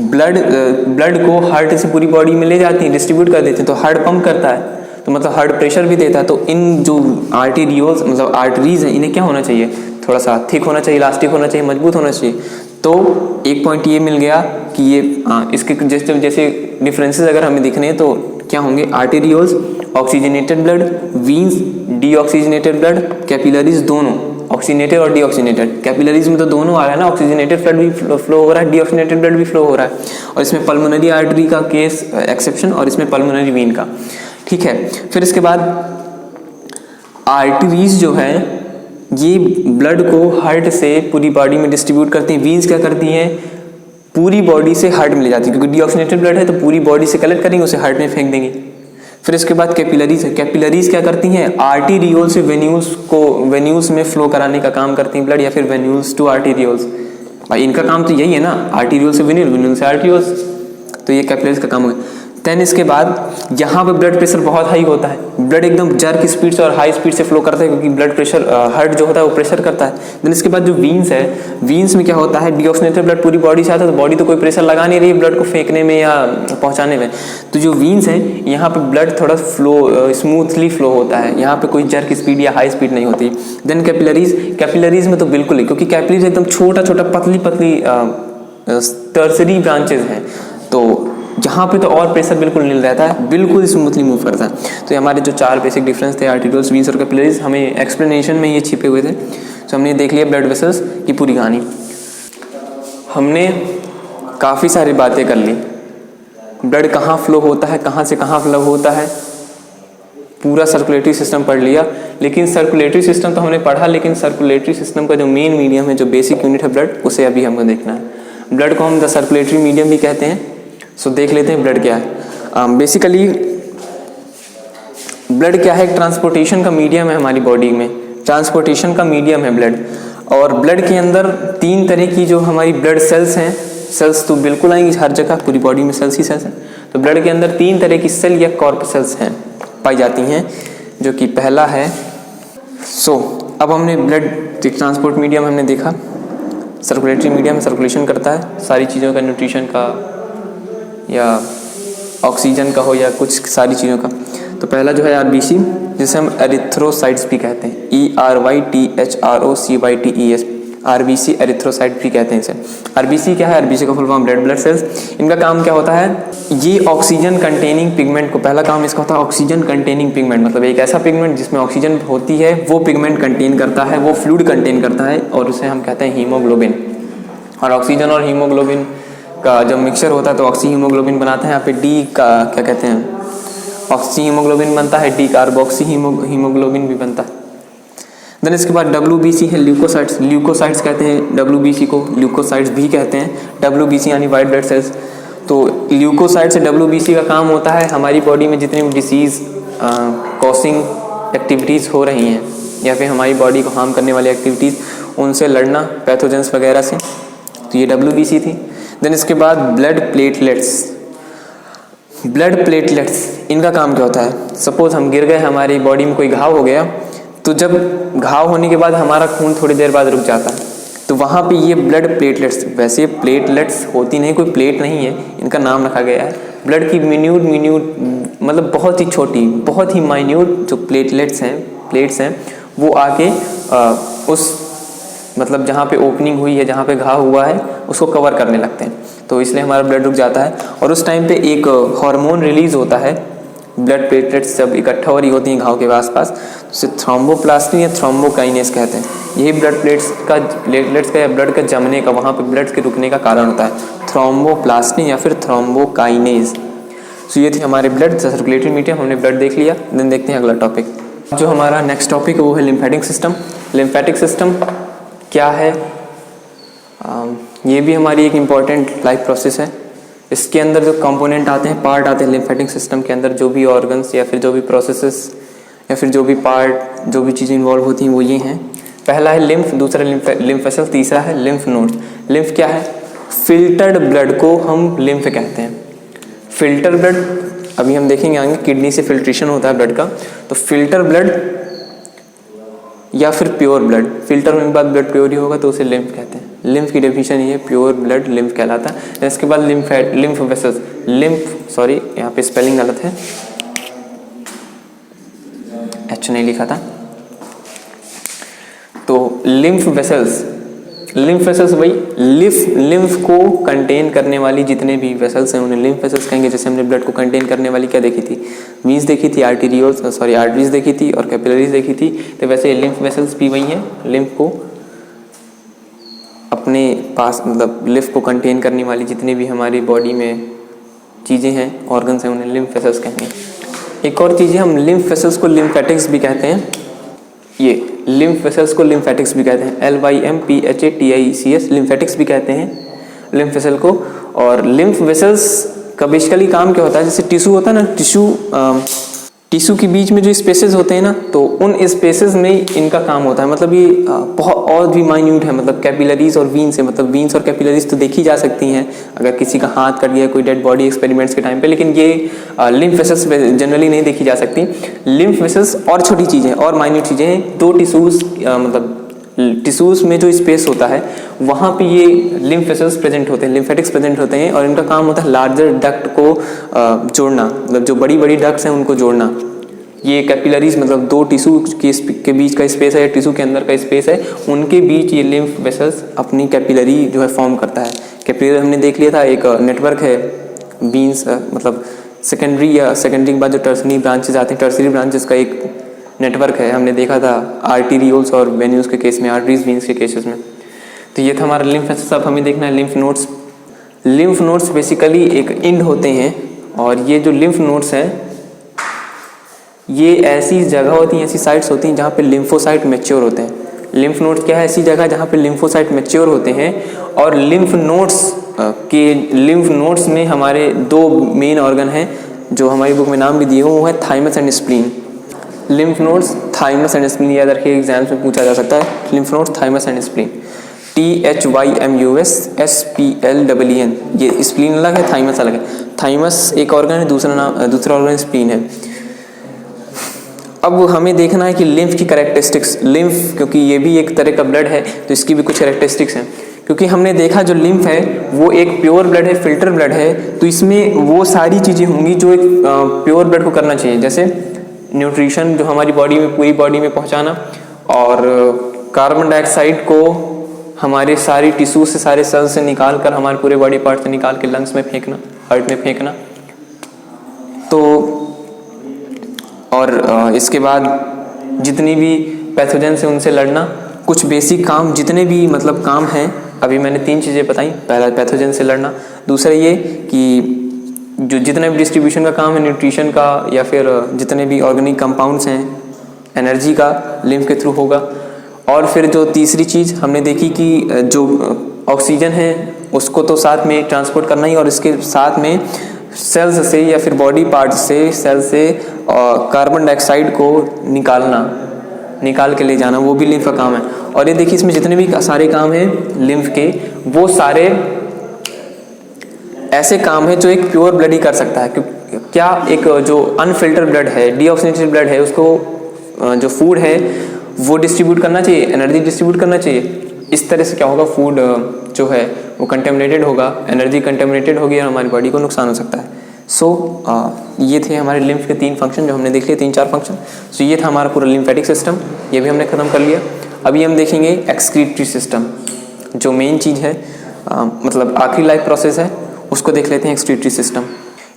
ब्लड को हार्ट से पूरी बॉडी में ले जाती हैं, डिस्ट्रीब्यूट कर देते हैं, तो हार्ट पंप करता है, तो मतलब हार्ट प्रेशर भी देता है। तो इन जो आर्टेरियोल्स मतलब आर्टरीज हैं, इन्हें क्या होना चाहिए, थोड़ा सा थिक होना चाहिए, इलास्टिक होना चाहिए, मजबूत होना चाहिए। तो एक पॉइंट ये मिल गया कि ये इसके जैसे डिफरेंसेस अगर हमें दिखने हैं तो क्या होंगे, arterioles oxygenated blood, veins deoxygenated blood, capillaries दोनों ऑक्सीजनेटेड और डीऑक्सीजनेटेड। कैपिलरीज में तो दोनों आ रहा है ना, ऑक्सीजनेटेड ब्लड भी फ्लो हो रहा है, डीऑक्सीजनेटेड ब्लड भी फ्लो हो रहा है, और इसमें पल्मोनरी आर्टरी का केस एक्सेप्शन, और इसमें पल्मोनरी वीन का। ठीक है, फिर इसके बाद आर्टरीज जो है ये ब्लड को हार्ट से पूरी बॉडी में डिस्ट्रीब्यूट करती हैं। वीन्स क्या करती हैं, पूरी बॉडी से हार्ट में ले जाती है, क्योंकि डीऑक्सीजनेटेड ब्लड है तो पूरी बॉडी से कलेक्ट करेंगे, उसे हार्ट में फेंक देंगे। फिर इसके बाद कैपिलरीज है, कैपिलरीज क्या करती हैं, आर्टेरियोल से वेन्यूज में फ्लो कराने का काम करती हैं ब्लड, या फिर वेन्यूज टू आर्टेरियोल्स। भाई इनका काम तो यही है ना, आर्टेरियोल से वेन्यूल, वेन्यूल से आर्टेरियोल्स, तो ये कैपिलरीज का काम हो गया। देन इसके बाद यहाँ पे ब्लड प्रेशर बहुत हाई होता है, ब्लड एकदम जर्क स्पीड से और हाई स्पीड से फ्लो करता है, क्योंकि ब्लड प्रेशर हार्ट जो होता है वो प्रेशर करता है। देन इसके बाद जो वीन्स है, वीन्स में क्या होता है, डीऑक्सीजनेटेड ब्लड पूरी बॉडी से आता है, तो बॉडी तो कोई प्रेशर लगा नहीं रही है ब्लड को फेंकने में या पहुँचाने में, तो जो वीन्स है यहाँ पे ब्लड थोड़ा फ्लो स्मूथली फ्लो होता है, यहाँ पे कोई जर्क स्पीड या हाई स्पीड नहीं होती। देन कैपिलरीज में तो बिल्कुल ही, क्योंकि कैपिलरीज एकदम छोटा छोटा पतली पतली टर्सरी ब्रांचेज हैं, तो जहाँ पे तो और प्रेशर बिल्कुल नहीं रहता है, बिल्कुल स्मूथली मूव करता है। तो ये हमारे जो चार बेसिक डिफरेंस थे, आर्टेरियोल्स, वीन्स और कैपिलरीज, हमें एक्सप्लेनेशन में ये छिपे हुए थे। तो हमने देख लिया ब्लड वेसल्स की पूरी कहानी। हमने काफ़ी सारी बातें कर ली, ब्लड कहाँ फ्लो होता है, कहाँ से कहाँ फ्लो होता है, पूरा सर्कुलेटरी सिस्टम पढ़ लिया। लेकिन सर्कुलेटरी सिस्टम तो हमने पढ़ा, लेकिन सर्कुलेटरी सिस्टम का जो मेन मीडियम है, जो बेसिक यूनिट है ब्लड, उसे अभी हमको देखना है। ब्लड को हम द सर्कुलेटरी मीडियम भी कहते हैं। सो देख लेते हैं ब्लड क्या है। बेसिकली ब्लड क्या है, एक ट्रांसपोर्टेशन का मीडियम है हमारी बॉडी में, ट्रांसपोर्टेशन का मीडियम है ब्लड। और ब्लड के अंदर तीन तरह की जो हमारी ब्लड सेल्स हैं, सेल्स तो बिल्कुल आएंगी हर जगह, पूरी बॉडी में सेल्स ही सेल्स हैं, तो ब्लड के अंदर तीन तरह की सेल या कॉर्पसेल्स हैं पाई जाती हैं, जो कि पहला है। अब हमने ब्लड ट्रांसपोर्ट मीडियम हमने देखा, सर्कुलेटरी मीडियम सर्कुलेशन करता है सारी चीज़ों का, न्यूट्रिशन का या ऑक्सीजन का हो या कुछ सारी चीज़ों का। तो पहला जो है आरबीसी, जिसे हम एरिथ्रोसाइट्स भी कहते हैं, ERYTHROCYTES, आरबीसी एरिथ्रोसाइट भी कहते हैं इसे। आरबीसी क्या है, आरबीसी का full form red blood cells. इनका काम क्या होता है, ये ऑक्सीजन कंटेनिंग पिगमेंट को, पहला काम इसका होता है ऑक्सीजन कंटेनिंग पिगमेंट, मतलब एक ऐसा पिगमेंट जिसमें ऑक्सीजन होती है वो पिगमेंट कंटेन करता है, वो फ्लूइड कंटेन करता है, और उसे हम कहते हैं हीमोग्लोबिन। और ऑक्सीजन और हीमोग्लोबिन का जब मिक्सचर होता है तो ऑक्सी हीमोग्लोबिन बनाता है। यहाँ पे डी का क्या कहते हैं, ऑक्सी हीमोग्लोबिन बनता है, डी कार्बोक्सी हीमोग्लोबिन भी बनता है। देन इसके बाद WBC है ल्यूकोसाइट्स, ल्यूकोसाइट्स कहते हैं WBC को, ल्यूकोसाइट्स भी कहते हैं, WBC यानी वाइट ब्लड सेल्स। तो ल्यूकोसाइट से WBC का काम होता है हमारी बॉडी में जितनी भी डिसीज़ कॉसिंग एक्टिविटीज़ हो रही हैं या फिर हमारी बॉडी को हार्म करने वाली एक्टिविटीज़, उनसे लड़ना पैथोजेंस वगैरह से, तो ये WBC थी। देन इसके बाद ब्लड प्लेटलेट्स, ब्लड प्लेटलेट्स इनका काम क्या होता है, सपोज हम गिर गए, हमारी बॉडी में कोई घाव हो गया, तो जब घाव होने के बाद हमारा खून थोड़ी देर बाद रुक जाता है, तो वहाँ पे ये ब्लड प्लेटलेट्स, वैसे प्लेटलेट्स होती नहीं, कोई प्लेट नहीं है, इनका नाम रखा गया है। ब्लड की मिन्यूट मतलब बहुत ही छोटी, बहुत ही माइन्यूट जो प्लेटलेट्स हैं, प्लेट्स हैं, वो आके उस मतलब जहाँ पे ओपनिंग हुई है, जहाँ पे घाव हुआ है, उसको कवर करने लगते हैं, तो इसलिए हमारा ब्लड रुक जाता है। और उस टाइम पे एक हार्मोन रिलीज होता है, ब्लड प्लेटलेट्स जब इकट्ठा हो रही होती हैं घाव के आसपास, तो उसे थ्रोम्बोप्लास्टिन या थ्रोम्बोकाइनेस कहते हैं। यही ब्लड प्लेटलेट्स का या ब्लड का जमने का, वहाँ पे ब्लड के रुकने का कारण होता है, थ्रोम्बोप्लास्टिन या फिर थ्रोम्बोकाइनेस। सो ये थी हमारे ब्लड सर्कुलेटरी मीडियम, हमने ब्लड देख लिया। देन देखते हैं अगला टॉपिक। जो हमारा नेक्स्ट टॉपिक है वो है लिम्फेटिक सिस्टम। लिम्फेटिक सिस्टम क्या है? ये भी हमारी एक इम्पॉर्टेंट लाइफ प्रोसेस है। इसके अंदर जो कंपोनेंट आते हैं, पार्ट आते हैं लिम्फेटिक सिस्टम के अंदर, जो भी ऑर्गन्स या फिर जो भी प्रोसेसेस या फिर जो भी पार्ट, जो भी चीज़ें इन्वॉल्व होती हैं वो ये हैं। पहला है लिम्फ, दूसरा लिम्फ वेसल, तीसरा है लिम्फ नोड्स। लिम्फ क्या है? फिल्टर्ड ब्लड को हम लिम्फ कहते हैं। फिल्टर ब्लड अभी हम देखेंगे आगे, किडनी से फिल्ट्रेशन होता है ब्लड का, तो फिल्टर ब्लड या फिर प्योर ब्लड, फिल्टर होने के बाद ब्लड प्योर ही होगा तो उसे लिम्फ कहते हैं। लिम्फ की डेफिनेशन ये है, प्योर ब्लड लिम्फ कहलाता है। इसके बाद लिम्फ वेसल्स, सॉरी यहाँ पे स्पेलिंग गलत है, एच नहीं लिखा था, तो लिम्फ वेसल्स वही लिम्फ को कंटेन करने वाली जितने भी वेसल्स हैं उन्हें लिम्फ वेसल्स कहेंगे। जैसे हमने ब्लड को कंटेन करने वाली क्या देखी थी? वीन्स देखी थी, आर्टरीज देखी थी और कैपिलरीज देखी थी। तो वैसे लिम्फ वेसल्स भी वही हैं, लिम्फ को अपने पास, मतलब लिम्फ को कंटेन करने वाली जितने भी हमारी बॉडी में चीज़ें हैं, ऑर्गन्स हैं, उन्हें लिम्फ वेसल्स कहेंगे। एक और चीज़ है, हम लिम्फ वेसल्स को लिम्फेटिक्स भी कहते हैं। ये लिम्फ वेसल्स को लिम्फेटिक्स भी कहते हैं, LYMPHATICS, लिम्फेटिक्स भी कहते हैं लिम्फ वेसल को। और लिम्फ वेसल्स का बेसिकली काम क्या होता है? जैसे टिश्यू होता है ना, टिश्यू के बीच में जो स्पेसेस होते हैं ना, तो उन स्पेसेस में इनका काम होता है। मतलब ये बहुत और भी माइन्यूट है, मतलब कैपिलरीज और वीन्स है, मतलब वीन्स और कैपिलरीज तो देखी जा सकती हैं अगर किसी का हाथ कट गया कोई डेड बॉडी एक्सपेरिमेंट्स के टाइम पे, लेकिन ये लिम्फ वेसल्स जनरली नहीं देखी जा सकती। लिम्फ वेसल्स और छोटी चीज़ें और माइन्यूट चीज़ें हैं, दो टिश्यूज़ मतलब टिश्यूज़ में जो स्पेस होता है वहाँ पे ये लिम्फ वेसल्स प्रेजेंट होते हैं, लिम्फेटिक्स प्रेजेंट होते हैं, और इनका काम होता है लार्जर डक्ट को जोड़ना, मतलब जो बड़ी बड़ी डक्ट्स हैं उनको जोड़ना। ये कैपिलरीज मतलब दो टिश्यू के बीच का स्पेस है या टिश्यू के अंदर का स्पेस है, उनके बीच ये लिम्फ वेसल्स अपनी कैपिलरी जो है फॉर्म करता है। कैपिलरी हमने देख लिया था, एक नेटवर्क है वीन्स, मतलब सेकेंडरी के बाद जो टर्सरी ब्रांचेस आते हैं, टर्सरी ब्रांचेस का एक नेटवर्क है, हमने देखा था आर्टीरियोल्स और वेन्यूज के केस में, आर्टरीज वीन्स के केसेस में। तो ये था हमारा लिम्फ वेसल्स। अब हमें देखना है lymph nodes. Lymph nodes basically एक इंड होते हैं, और ये जो लिम्फ नोड्स हैं ये ऐसी जगह होती हैं, ऐसी साइट्स होती हैं जहाँ पे लिम्फोसाइट मैच्योर होते हैं। लिम्फ नोड्स क्या है? ऐसी जगह जहाँ पे लिम्फोसाइट मैच्योर होते हैं। और लिम्फ नोड्स में हमारे दो मेन ऑर्गन हैं जो हमारी बुक में नाम भी दिए हुए, वो है thymus and spleen. Lymph nodes, thymus and spleen याद रखिए, एग्जाम्स में पूछा जा सकता है। Lymph nodes, thymus and spleen, THYMUS SPLEEN। ये स्प्लीन अलग है, थाइमस अलग है। थाइमस एक ऑर्गन है, दूसरा ऑर्गन स्प्लीन है। अब हमें देखना है कि लिम्फ की कैरेक्टरिस्टिक्स, लिम्फ क्योंकि ये भी एक तरह का ब्लड है तो इसकी भी कुछ कैरेक्टरिस्टिक्स हैं। क्योंकि हमने देखा जो लिम्फ है वो एक प्योर ब्लड है, फिल्टर ब्लड है, तो इसमें वो सारी चीज़ें होंगी जो एक प्योर ब्लड को करना चाहिए, जैसे न्यूट्रिशन जो हमारी बॉडी में, पूरी बॉडी में पहुंचाना, और कार्बन डाइऑक्साइड को हमारे सारी टिश्यू से, सारे सेल्स से निकाल कर, हमारे पूरे बॉडी पार्ट से निकाल के लंग्स में फेंकना, हार्ट में फेंकना। तो और इसके बाद जितनी भी पैथोजन से उनसे लड़ना, कुछ बेसिक काम जितने भी मतलब काम हैं, अभी मैंने 3 चीज़ें बताई। पहला पैथोजन से लड़ना, दूसरा ये कि जो जितना भी डिस्ट्रीब्यूशन का काम है न्यूट्रिशन का या फिर जितने भी ऑर्गेनिक कंपाउंड्स हैं, एनर्जी का लिम्फ के थ्रू होगा। और फिर जो तीसरी चीज़ हमने देखी कि जो ऑक्सीजन है उसको तो साथ में ट्रांसपोर्ट करना ही, और इसके साथ में सेल्स से या फिर बॉडी पार्ट से, सेल से कार्बन डाइऑक्साइड को निकाल के ले जाना, वो भी लिम्फ का काम है। और ये देखिए इसमें जितने भी सारे काम हैं लिम्फ के, वो सारे ऐसे काम है जो एक प्योर ब्लड ही कर सकता है। क्या एक जो अनफिल्टर ब्लड है, डीऑक्सीनेटेड ब्लड है, उसको जो फूड है वो डिस्ट्रीब्यूट करना चाहिए, एनर्जी डिस्ट्रीब्यूट करना चाहिए। इस तरह से क्या होगा, फूड जो है वो कंटेमिनेटेड होगा, एनर्जी कंटेमिनेटेड होगी और हमारी बॉडी को नुकसान हो सकता है। ये थे हमारे लिम्फ के 3 फंक्शन जो हमने देख लिए, 3-4 फंक्शन। ये था हमारा पूरा लिम्फेटिक सिस्टम, ये भी हमने ख़त्म कर लिया। अभी हम देखेंगे एक्सक्रीटरी सिस्टम, जो मेन चीज़ है, मतलब आखिरी लाइफ प्रोसेस है, उसको देख लेते हैं एक्सक्रीटरी सिस्टम।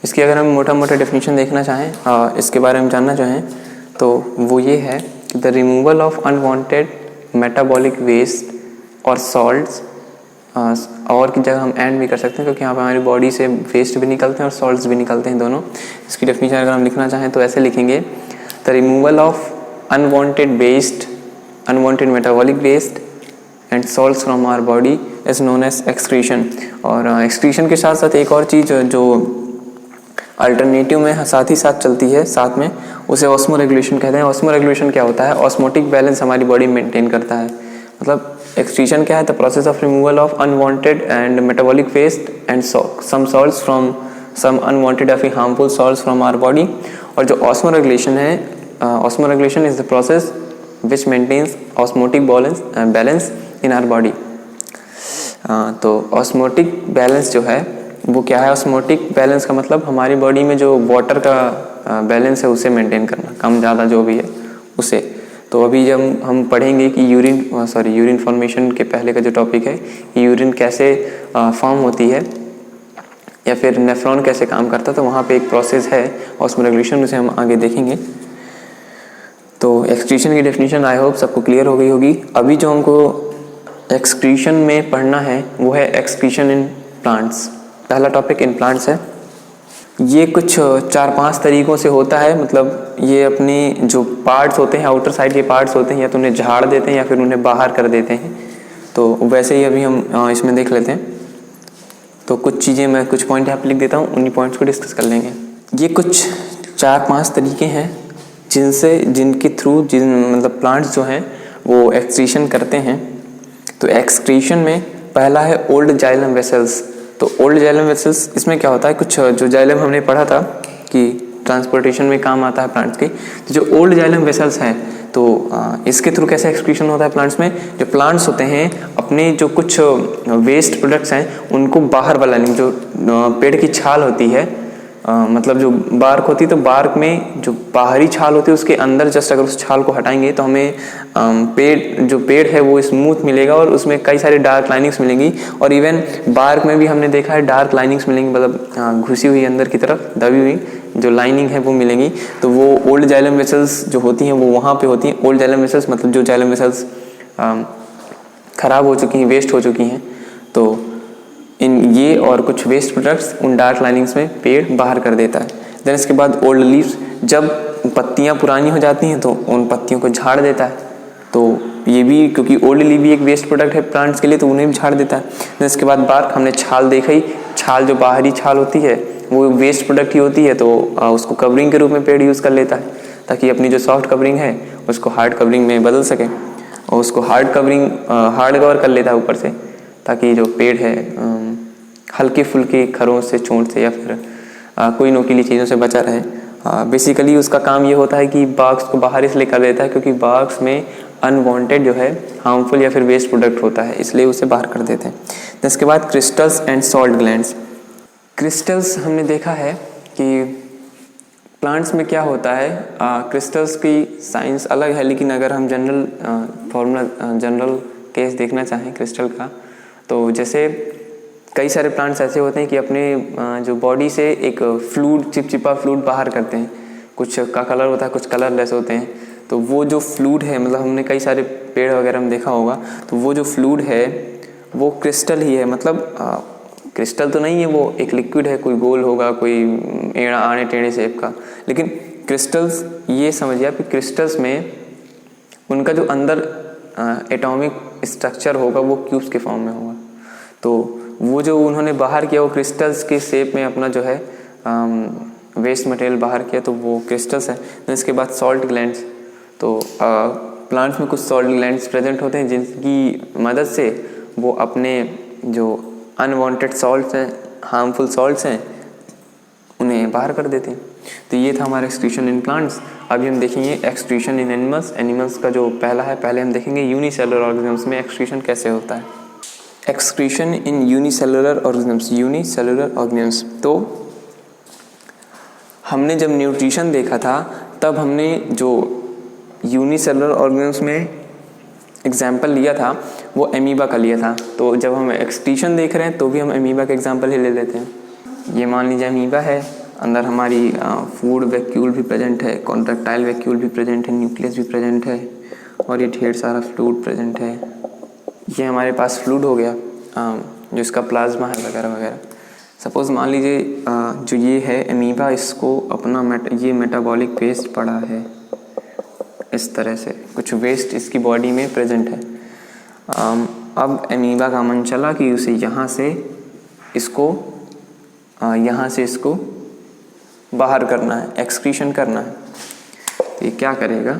इसकी अगर हम मोटा मोटा डेफिनेशन देखना चाहें, इसके बारे में जानना चाहें, तो वो ये है the removal of unwanted metabolic waste और सॉल्ट्स और की जगह हम एंड भी कर सकते हैं, क्योंकि यहाँ पर हमारी बॉडी से वेस्ट भी निकलते हैं और सॉल्ट्स भी निकलते हैं दोनों। इसकी डेफिनेशन अगर हम लिखना चाहें तो ऐसे लिखेंगे, the removal of unwanted waste, unwanted metabolic waste and salts from our body is known as excretion. और एक्सक्रीशन के साथ साथ एक और चीज़ जो अल्टरनेटिव में साथ ही साथ चलती है साथ में, उसे ऑस्मो रेगुलेशन कहते हैं। ऑस्मो रेगुलेशन क्या होता है? ऑस्मोटिक बैलेंस हमारी बॉडी मेंटेन करता है। मतलब एक्सक्रीशन क्या है? The process of removal of unwanted and metabolic waste and some salts from some unwanted या फिर harmful salts from our body. और जो ऑस्मो रेगुलेशन है, osmoregulation is the process which maintains osmotic balance in our body. तो osmotic balance जो है वो क्या है? ऑस्मोटिक बैलेंस का मतलब हमारी बॉडी में जो वाटर का बैलेंस है उसे मेंटेन करना, कम ज़्यादा जो भी है उसे। तो अभी जब हम पढ़ेंगे कि यूरिन फॉर्मेशन के पहले का जो टॉपिक है कि यूरिन कैसे फॉर्म होती है या फिर नेफ्रॉन कैसे काम करता है, तो वहाँ पे एक प्रोसेस है ऑस्मो रेगुलेशन, उसे हम आगे देखेंगे। तो एक्सक्रीशन की डेफिनेशन आई होप सबको क्लियर हो गई होगी। अभी जो हमको एक्सक्रीशन में पढ़ना है वो है एक्सक्रीशन इन प्लांट्स। पहला टॉपिक इन प्लांट्स है। ये कुछ 4-5 तरीक़ों से होता है। मतलब ये अपने जो पार्ट्स होते हैं, आउटर साइड के पार्ट्स होते हैं, या तो उन्हें झाड़ देते हैं या फिर उन्हें बाहर कर देते हैं। तो वैसे ही अभी हम इसमें देख लेते हैं। तो कुछ चीज़ें मैं कुछ पॉइंट यहाँ पे लिख देता हूँ, उन्हीं पॉइंट्स को डिस्कस कर लेंगे। ये कुछ 4-5 तरीके हैं जिनके थ्रू मतलब प्लांट्स जो हैं वो एक्सक्रीशन करते हैं। तो एक्सक्रीशन में पहला है ओल्ड जाइलम वेसल्स। तो ओल्ड जाइलम वेसल्स, इसमें क्या होता है? कुछ जो जाइलम हमने पढ़ा था कि ट्रांसपोर्टेशन में काम आता है प्लांट्स के, तो जो ओल्ड जाइलम वेसल्स हैं तो इसके थ्रू कैसे एक्सक्रीशन होता है प्लांट्स में? जो प्लांट्स होते हैं अपने जो कुछ वेस्ट प्रोडक्ट्स हैं उनको बाहर वाला, जो पेड़ की छाल होती है, मतलब जो बार्क होती है, तो बार्क में जो बाहरी छाल होती है उसके अंदर जस्ट अगर उस छाल को हटाएंगे तो हमें पेड़ है वो स्मूथ मिलेगा और उसमें कई सारी डार्क लाइनिंग्स मिलेंगी। और इवन बार्क में भी हमने देखा है डार्क लाइनिंग्स मिलेंगी, मतलब घुसी हुई अंदर की तरफ दबी हुई जो लाइनिंग है वो मिलेंगी। तो वो ओल्ड जाइलम वेसल्स जो होती हैं वो वहाँ पे होती हैं। ओल्ड जाइलम वेसल्स मतलब जो जाइलम वेसल्स ख़राब हो चुकी हैं, वेस्ट हो चुकी हैं, तो इन ये और कुछ वेस्ट प्रोडक्ट्स उन डार्क लाइनिंग्स में पेड़ बाहर कर देता है। देन इसके बाद ओल्ड लीव्स, जब पत्तियां पुरानी हो जाती हैं तो उन पत्तियों को झाड़ देता है। तो ये भी, क्योंकि ओल्ड लीव भी एक वेस्ट प्रोडक्ट है प्लांट्स के लिए, तो उन्हें भी झाड़ देता है। देन इसके बाद बार्क, हमने छाल देखा ही, छाल जो बाहरी छाल होती है वो वेस्ट प्रोडक्ट ही होती है, तो उसको कवरिंग के रूप में पेड़ यूज़ कर लेता है ताकि अपनी जो सॉफ्ट कवरिंग है उसको हार्ड कवरिंग में बदल सके, और उसको हार्ड कवर कर लेता है ऊपर से, ताकि जो पेड़ है हल्के फुल्के खरों से, चोट से या फिर कोई नोकीली चीज़ों से बचा रहे। बेसिकली उसका काम ये होता है कि बार्क्स को बाहर इसलिए कर देता है क्योंकि बार्क्स में अनवांटेड जो है हार्मफुल या फिर वेस्ट प्रोडक्ट होता है, इसलिए उसे बाहर कर देते हैं। इसके बाद crystals and salt glands. Crystals हमने देखा है कि प्लांट्स में क्या होता है, क्रिस्टल्स की साइंस अलग है, लेकिन अगर हम जनरल केस देखना चाहें क्रिस्टल का, तो जैसे कई सारे प्लांट्स ऐसे होते हैं कि अपने जो बॉडी से एक फ्लूइड, चिपचिपा फ्लूइड बाहर करते हैं। कुछ का कलर होता है, कुछ कलरलेस होते हैं। तो वो जो फ्लूइड है, मतलब हमने कई सारे पेड़ वगैरह में देखा होगा, तो वो जो फ्लूइड है वो क्रिस्टल ही है। मतलब क्रिस्टल तो नहीं है, वो एक लिक्विड है, कोई गोल होगा, कोई आड़े टेढ़े शेप का, लेकिन क्रिस्टल्स, ये समझिए आप कि क्रिस्टल्स में उनका जो अंदर एटॉमिक स्ट्रक्चर होगा वो क्यूब्स के फॉर्म में होगा। तो वो जो उन्होंने बाहर किया वो क्रिस्टल्स के शेप में अपना जो है वेस्ट मटेरियल बाहर किया, तो वो क्रिस्टल्स है। तो इसके बाद सॉल्ट ग्लैंड्स, तो प्लांट्स में कुछ सॉल्ट ग्लैंड्स प्रेजेंट होते हैं जिनकी मदद से वो अपने जो अनवांटेड सॉल्ट्स हैं, हार्मफुल सॉल्ट्स हैं, उन्हें बाहर कर देते हैं। तो ये था हमारा एक्सक्रीशन इन प्लांट्स। अभी हम देखेंगे एक्सक्रीशन इन एनिमल्स। एनिमल्स का जो पहला है, पहले हम देखेंगे यूनिसेलुलर ऑर्गेनिजम्स में एक्सक्रीशन कैसे होता है। एक्सक्रीशन इन यूनिसेलुलर ऑर्गेनिजम्स, यूनिसेलुलर ऑर्गेनिजम्स। तो हमने जब न्यूट्रिशन देखा था तब हमने जो यूनिसेलुलर ऑर्गेनिजम्स में एग्जाम्पल लिया था वो एमीबा का लिया था। तो जब हम एक्सक्रीशन देख रहे हैं तो भी हम एमीबा का एग्जाम्पल ही ले लेते हैं। ये मान लीजिए एमीबा है, अंदर हमारी फूड वैक्यूल भी प्रेजेंट है, कॉन्ट्रैक्टाइल वैक्यूल भी प्रेजेंट है, न्यूक्लियस भी प्रेजेंट है, और ये ढेर सारा फ्लूइड प्रेजेंट है। ये हमारे पास फ्लूइड हो गया। जो इसका प्लाज्मा है वगैरह वगैरह। सपोज़ मान लीजिए जो ये है अमीबा, इसको अपना ये मेटाबॉलिक वेस्ट पड़ा है, इस तरह से कुछ वेस्ट इसकी बॉडी में प्रेजेंट है। अब अमीबा का मन चला कि उसे यहाँ से इसको बाहर करना है, एक्सक्रीशन करना है। तो ये क्या करेगा,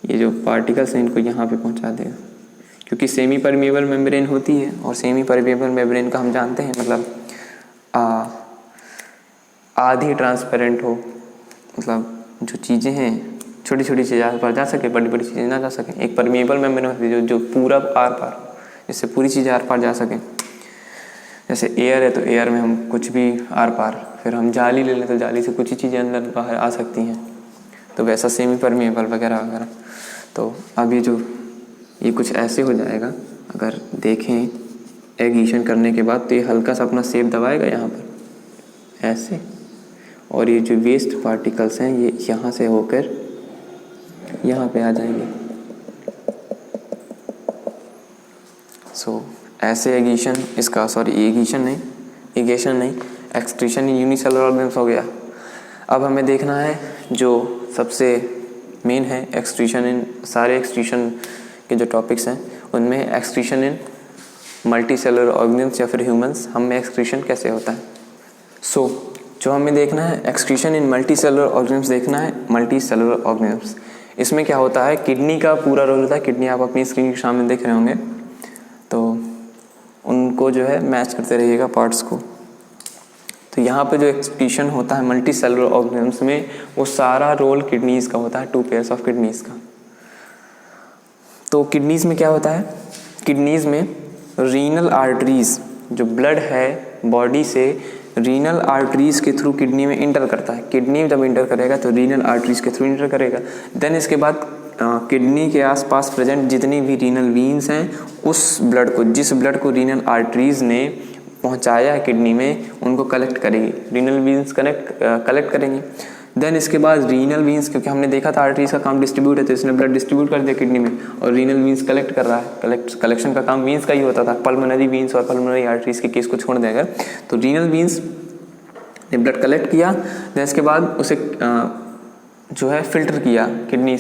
ये जो पार्टिकल्स हैं इनको यहाँ पे पहुँचा देगा, क्योंकि सेमी परमेबल मेम्ब्रेन होती है और सेमी परमेबल मेम्ब्रेन का हम जानते हैं मतलब आधी ट्रांसपेरेंट हो, मतलब जो चीज़ें हैं छोटी छोटी चीज़ें आर पार जा सके, बड़ी बड़ी चीज़ें ना जा सकें। एक परमेबल मेम्ब्रेन होती है जो पूरा आर पार, जिससे पूरी चीज़ें आर पार जा सकें। जैसे एयर है तो एयर में हम कुछ भी आर पार, फिर हम जाली ले लें तो जाली से कुछ ही चीज़ें अंदर बाहर आ सकती हैं, तो वैसा सेमी परमेबल वगैरह वगैरह। तो अब ये कुछ ऐसे हो जाएगा, अगर देखें एगीशन करने के बाद तो ये हल्का सा अपना शेप दबाएगा यहाँ पर ऐसे, और ये जो वेस्ट पार्टिकल्स हैं ये यहाँ से होकर यहाँ पे आ जाएंगे। ऐसे एगीशन इसका, एगेशन नहीं, एक्सक्रीशन इन यूनिसेलुलर ऑर्गेनिज्म हो गया। अब हमें देखना है जो सबसे मेन है एक्सक्रीशन इन, सारे एक्सक्रीशन के जो टॉपिक्स हैं उनमें एक्सक्रीशन इन मल्टी सेलुलर ऑर्गेनिज्म या फिर ह्यूमंस, हम में एक्सक्रीशन कैसे होता है। जो हमें देखना है एक्सक्रीशन इन मल्टी सेलुलर ऑर्गेनिज्म देखना है। मल्टी सेलुलर ऑर्गेनिज्म इसमें क्या होता है, किडनी का पूरा रोल होता है। किडनी आप अपनी स्क्रीन के सामने देख रहे होंगे, तो उनको जो है मैच करते रहिएगा पार्ट्स को। तो यहाँ पे जो एक्सक्रीशन होता है मल्टी सेलुलर ऑर्गेनिज्म में, वो सारा रोल किडनीज़ का होता है, 2 पेयर्स ऑफ किडनीज़ का। तो किडनीज़ में क्या होता है, किडनीज़ में रीनल आर्टरीज़, जो ब्लड है बॉडी से रीनल आर्टरीज़ के थ्रू किडनी में इंटर करता है। किडनी में जब इंटर करेगा तो रीनल आर्टरीज़ के थ्रू इंटर करेगा। देन इसके बाद किडनी के आसपास प्रेजेंट जितनी भी रीनल वीन्स हैं, उस ब्लड को, जिस ब्लड को रीनल आर्टरीज़ ने पहुंचाया है किडनी में, उनको कलेक्ट करेगी। रीनल वीन्स कलेक्ट करेंगे। देन इसके बाद रीनल वीन्स, क्योंकि हमने देखा था आर्टरीज का काम डिस्ट्रीब्यूट है, तो इसने ब्लड डिस्ट्रीब्यूट कर दिया किडनी में, और रीनल वीन्स कलेक्ट कर रहा है। कलेक्शन का काम वीन्स का ही होता था। पल्मोनरी वीन्स और पल्मोनरी आर्टरीज के केस को छोड़ देगा, तो रीनल वीन्स ने ब्लड कलेक्ट किया। देन इसके बाद उसे जो है फिल्टर किया, किडनी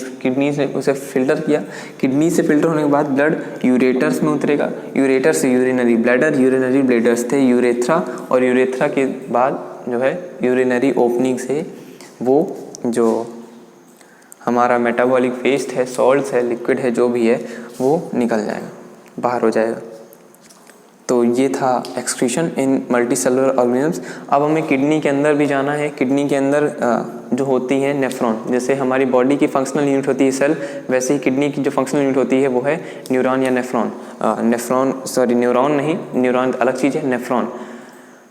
से उसे फिल्टर किया। किडनी से फिल्टर होने के बाद ब्लड यूरेटर्स में उतरेगा। यूरेटर से यूरिनरी ब्लैडर, यूरिनरी ब्लैडर्स थे यूरेथ्रा, और यूरेथ्रा के बाद जो है यूरिनरी ओपनिंग से वो जो हमारा मेटाबॉलिक वेस्ट है, सॉल्ट्स है, लिक्विड है, जो भी है वो निकल जाएगा, बाहर हो जाएगा। तो ये था एक्सक्रीशन इन मल्टी सेलुलर ऑर्गेनिज्म। अब हमें किडनी के अंदर भी जाना है। किडनी के अंदर जो होती है नेफ्रॉन, जैसे हमारी बॉडी की फंक्शनल यूनिट होती है सेल, वैसे ही किडनी की जो फंक्शनल यूनिट होती है वो है न्यूरॉन या नेफ्रॉन। न्यूरॉन नहीं, न्यूरॉन अलग चीज़ है,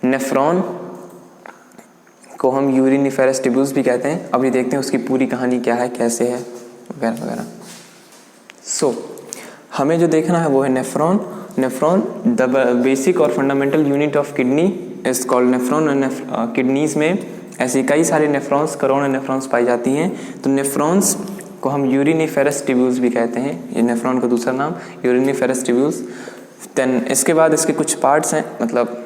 नेफ्रॉन को हम यूरिनिफेरस ट्यूब्यूल्स भी कहते हैं। अभी देखते हैं उसकी पूरी कहानी क्या है, कैसे है, वगैरह वगैरह। हमें जो देखना है वो है नेफ्रॉन। द बेसिक और fundamental unit of kidney is called nephron. Kidneys में ऐसे कई सारे नेफ्रॉन्स, करोड़ों नेफ्रॉन्स पाई जाती हैं। तो नेफ्रॉन्स को हम यूरिनिफेरस ट्यूब्यूल्स भी कहते हैं। ये नेफ्रॉन का दूसरा नाम यूरिनिफेरस ट्यूब्यूल्स। देन इसके बाद इसके कुछ पार्ट्स हैं, मतलब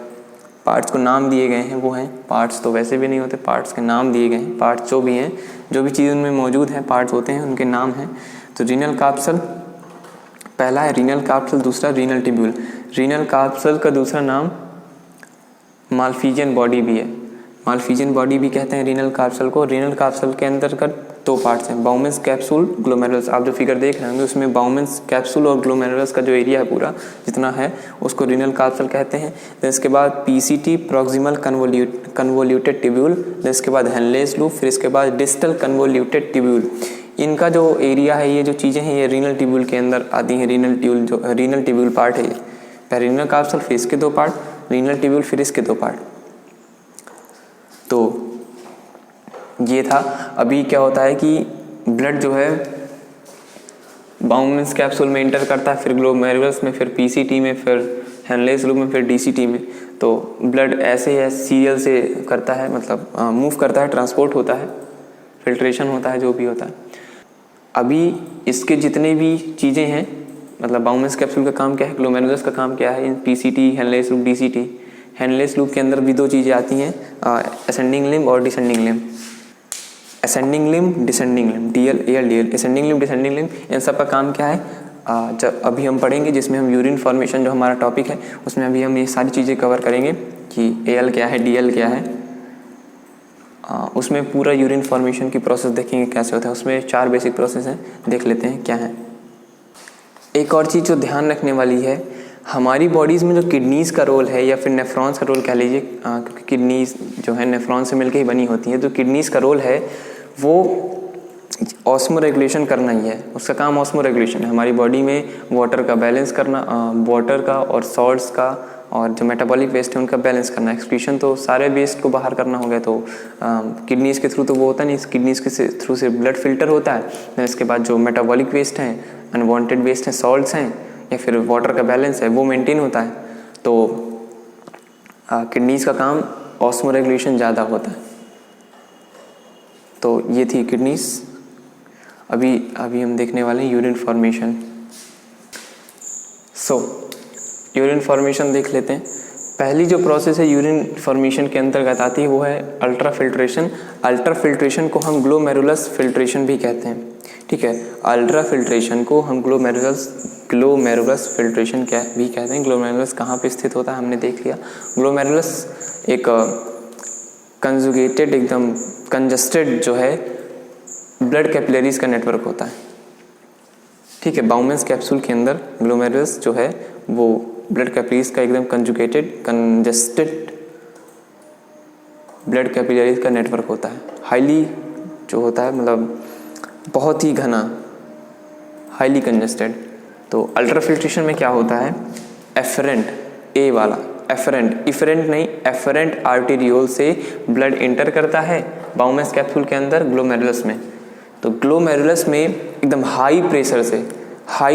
पार्ट्स को नाम दिए गए हैं, वो हैं पार्ट्स। तो वैसे भी नहीं होते, पार्ट्स के नाम दिए गए हैं। पार्ट्स जो भी हैं, जो भी चीज़ उनमें मौजूद हैं, पार्ट्स होते हैं, उनके नाम हैं। तो रीनल कैप्सूल पहला है, रीनल कैप्सूल, दूसरा रीनल ट्यूब्यूल। रीनल कैप्सूल का दूसरा नाम माल्फिजियन बॉडी भी है। माल्फिजियन बॉडी भी कहते हैं रीनल कैप्सूल को। रीनल कैप्सूल के अंदर का 2 पार्ट्स हैं, बाउमेंस कैप्सूल, ग्लोमेरुलस। आप जो फिगर देख रहे होंगे उसमें बाउमेंस कैप्सूल और ग्लोमेरुलस का जो एरिया है पूरा जितना है, उसको रीनल कैप्सूल कहते हैं। देन इसके बाद PCT, proximal convoluted tubule. Then इसके बाद हेनलेस लूप, फिर इसके बाद डिस्टल कन्वोल्यूटेड ट्यूब्यूल। इनका जो एरिया है, ये जो चीज़ें हैं, ये रीनल ट्यूब्यूल के अंदर आती हैं। रीनल ट्यूब्यूल पार्ट है ये, पहले रीनल कैप्सूल, फिर इसके 2 पार्ट, रीनल ट्यूब्यूल, फिर इसके 2 पार्ट। तो ये था। अभी क्या होता है कि ब्लड जो है बाउमेंस कैप्सूल में इंटर करता है, फिर ग्लोमेरुलस में, फिर पीसीटी में, फिर हेनलेस लूप में, फिर डीसीटी में। तो ब्लड ऐसे है सीरियल से करता है, मतलब मूव करता है, ट्रांसपोर्ट होता है, फिल्ट्रेशन होता है, जो भी होता है। अभी इसके जितने भी चीज़ें हैं मतलब बाउमेंस कैप्सूल का काम क्या है, ग्लोमेरुलस का काम क्या है, इन PCT, Henle's loop, DCT. Henle's loop के अंदर भी दो चीज़ें आती हैं, असेंडिंग लिम्ब और descending limb. Ascending limb, descending limb, DL, AL, DL, ascending limb, descending limb, इन सब का काम क्या है जब अभी हम पढ़ेंगे, जिसमें हम यूरिन फॉर्मेशन जो हमारा टॉपिक है उसमें अभी हम ये सारी चीज़ें कवर करेंगे कि एएल क्या है, डीएल क्या है। उसमें पूरा यूरिन फॉर्मेशन की प्रोसेस देखेंगे कैसे होता है। उसमें 4 बेसिक प्रोसेस हैं, देख लेते हैं क्या है। एक और चीज़ जो ध्यान रखने वाली है, हमारी बॉडीज़ में जो किडनीज़ का रोल है या फिर नेफ्रॉन्स का रोल कह लीजिए, क्योंकि किडनीज़ जो है नेफ्रॉन से मिलकर ही बनी होती है, तो किडनीज़ का रोल है वो ऑस्मो रेगुलेशन करना ही है। उसका काम ऑस्मो रेगुलेशन है, हमारी बॉडी में वाटर का बैलेंस करना, वाटर का और सॉल्ट्स का और जो मेटाबॉलिक वेस्ट है उनका बैलेंस करना। एक्सक्रीशन तो सारे वेस्ट को बाहर करना हो गया, तो किडनीज़ के थ्रू तो वो होता नहीं, किडनीज़ के थ्रू से ब्लड फिल्टर होता है। फिर इसके बाद जो मेटाबॉलिक वेस्ट हैं, अनवांटेड वेस्ट हैं, सॉल्ट्स हैं या फिर वाटर का बैलेंस है, वो मेंटेन होता है। तो किडनीज़ का काम ऑस्मो रेगुलेशन ज़्यादा होता है। तो ये थी किडनीज़। अभी हम देखने वाले हैं यूरिन फॉर्मेशन। यूरिन फॉर्मेशन देख लेते हैं। पहली जो प्रोसेस है यूरिन फॉर्मेशन के अंतर्गत आती है वो है अल्ट्रा फिल्ट्रेशन। अल्ट्रा फिल्ट्रेशन को हम ग्लोमेरुलस फिल्ट्रेशन भी कहते हैं, ठीक है। अल्ट्रा फिल्ट्रेशन को हम ग्लोमेरुलस फिल्ट्रेशन क्या भी कहते हैं। ग्लोमेरुलस कहाँ पे स्थित होता है हमने देख लिया। ग्लोमेरुलस एक कंजुगेटेड, एकदम कंजस्टेड जो है ब्लड कैपिलरीज का नेटवर्क होता है, ठीक है। बाउमेंस कैप्सूल के अंदर ग्लोमेरुलस जो है वो ब्लड कैपिलरीज का एकदम कंजस्टेड ब्लड कैपिलरीज का नेटवर्क होता है। हाईली जो होता है, मतलब बहुत ही घना, हाईली कंजस्टेड। तो अल्ट्रा फिल्ट्रेशन में क्या होता है, एफरेंट, ए वाला एफरेंट, इफरेंट नहीं, एफरेंट आर्टेरियोल से ब्लड एंटर करता है बाउमेंस कैप्सूल के अंदर ग्लोमेरुलस में। तो ग्लोमेरुलस में एकदम हाई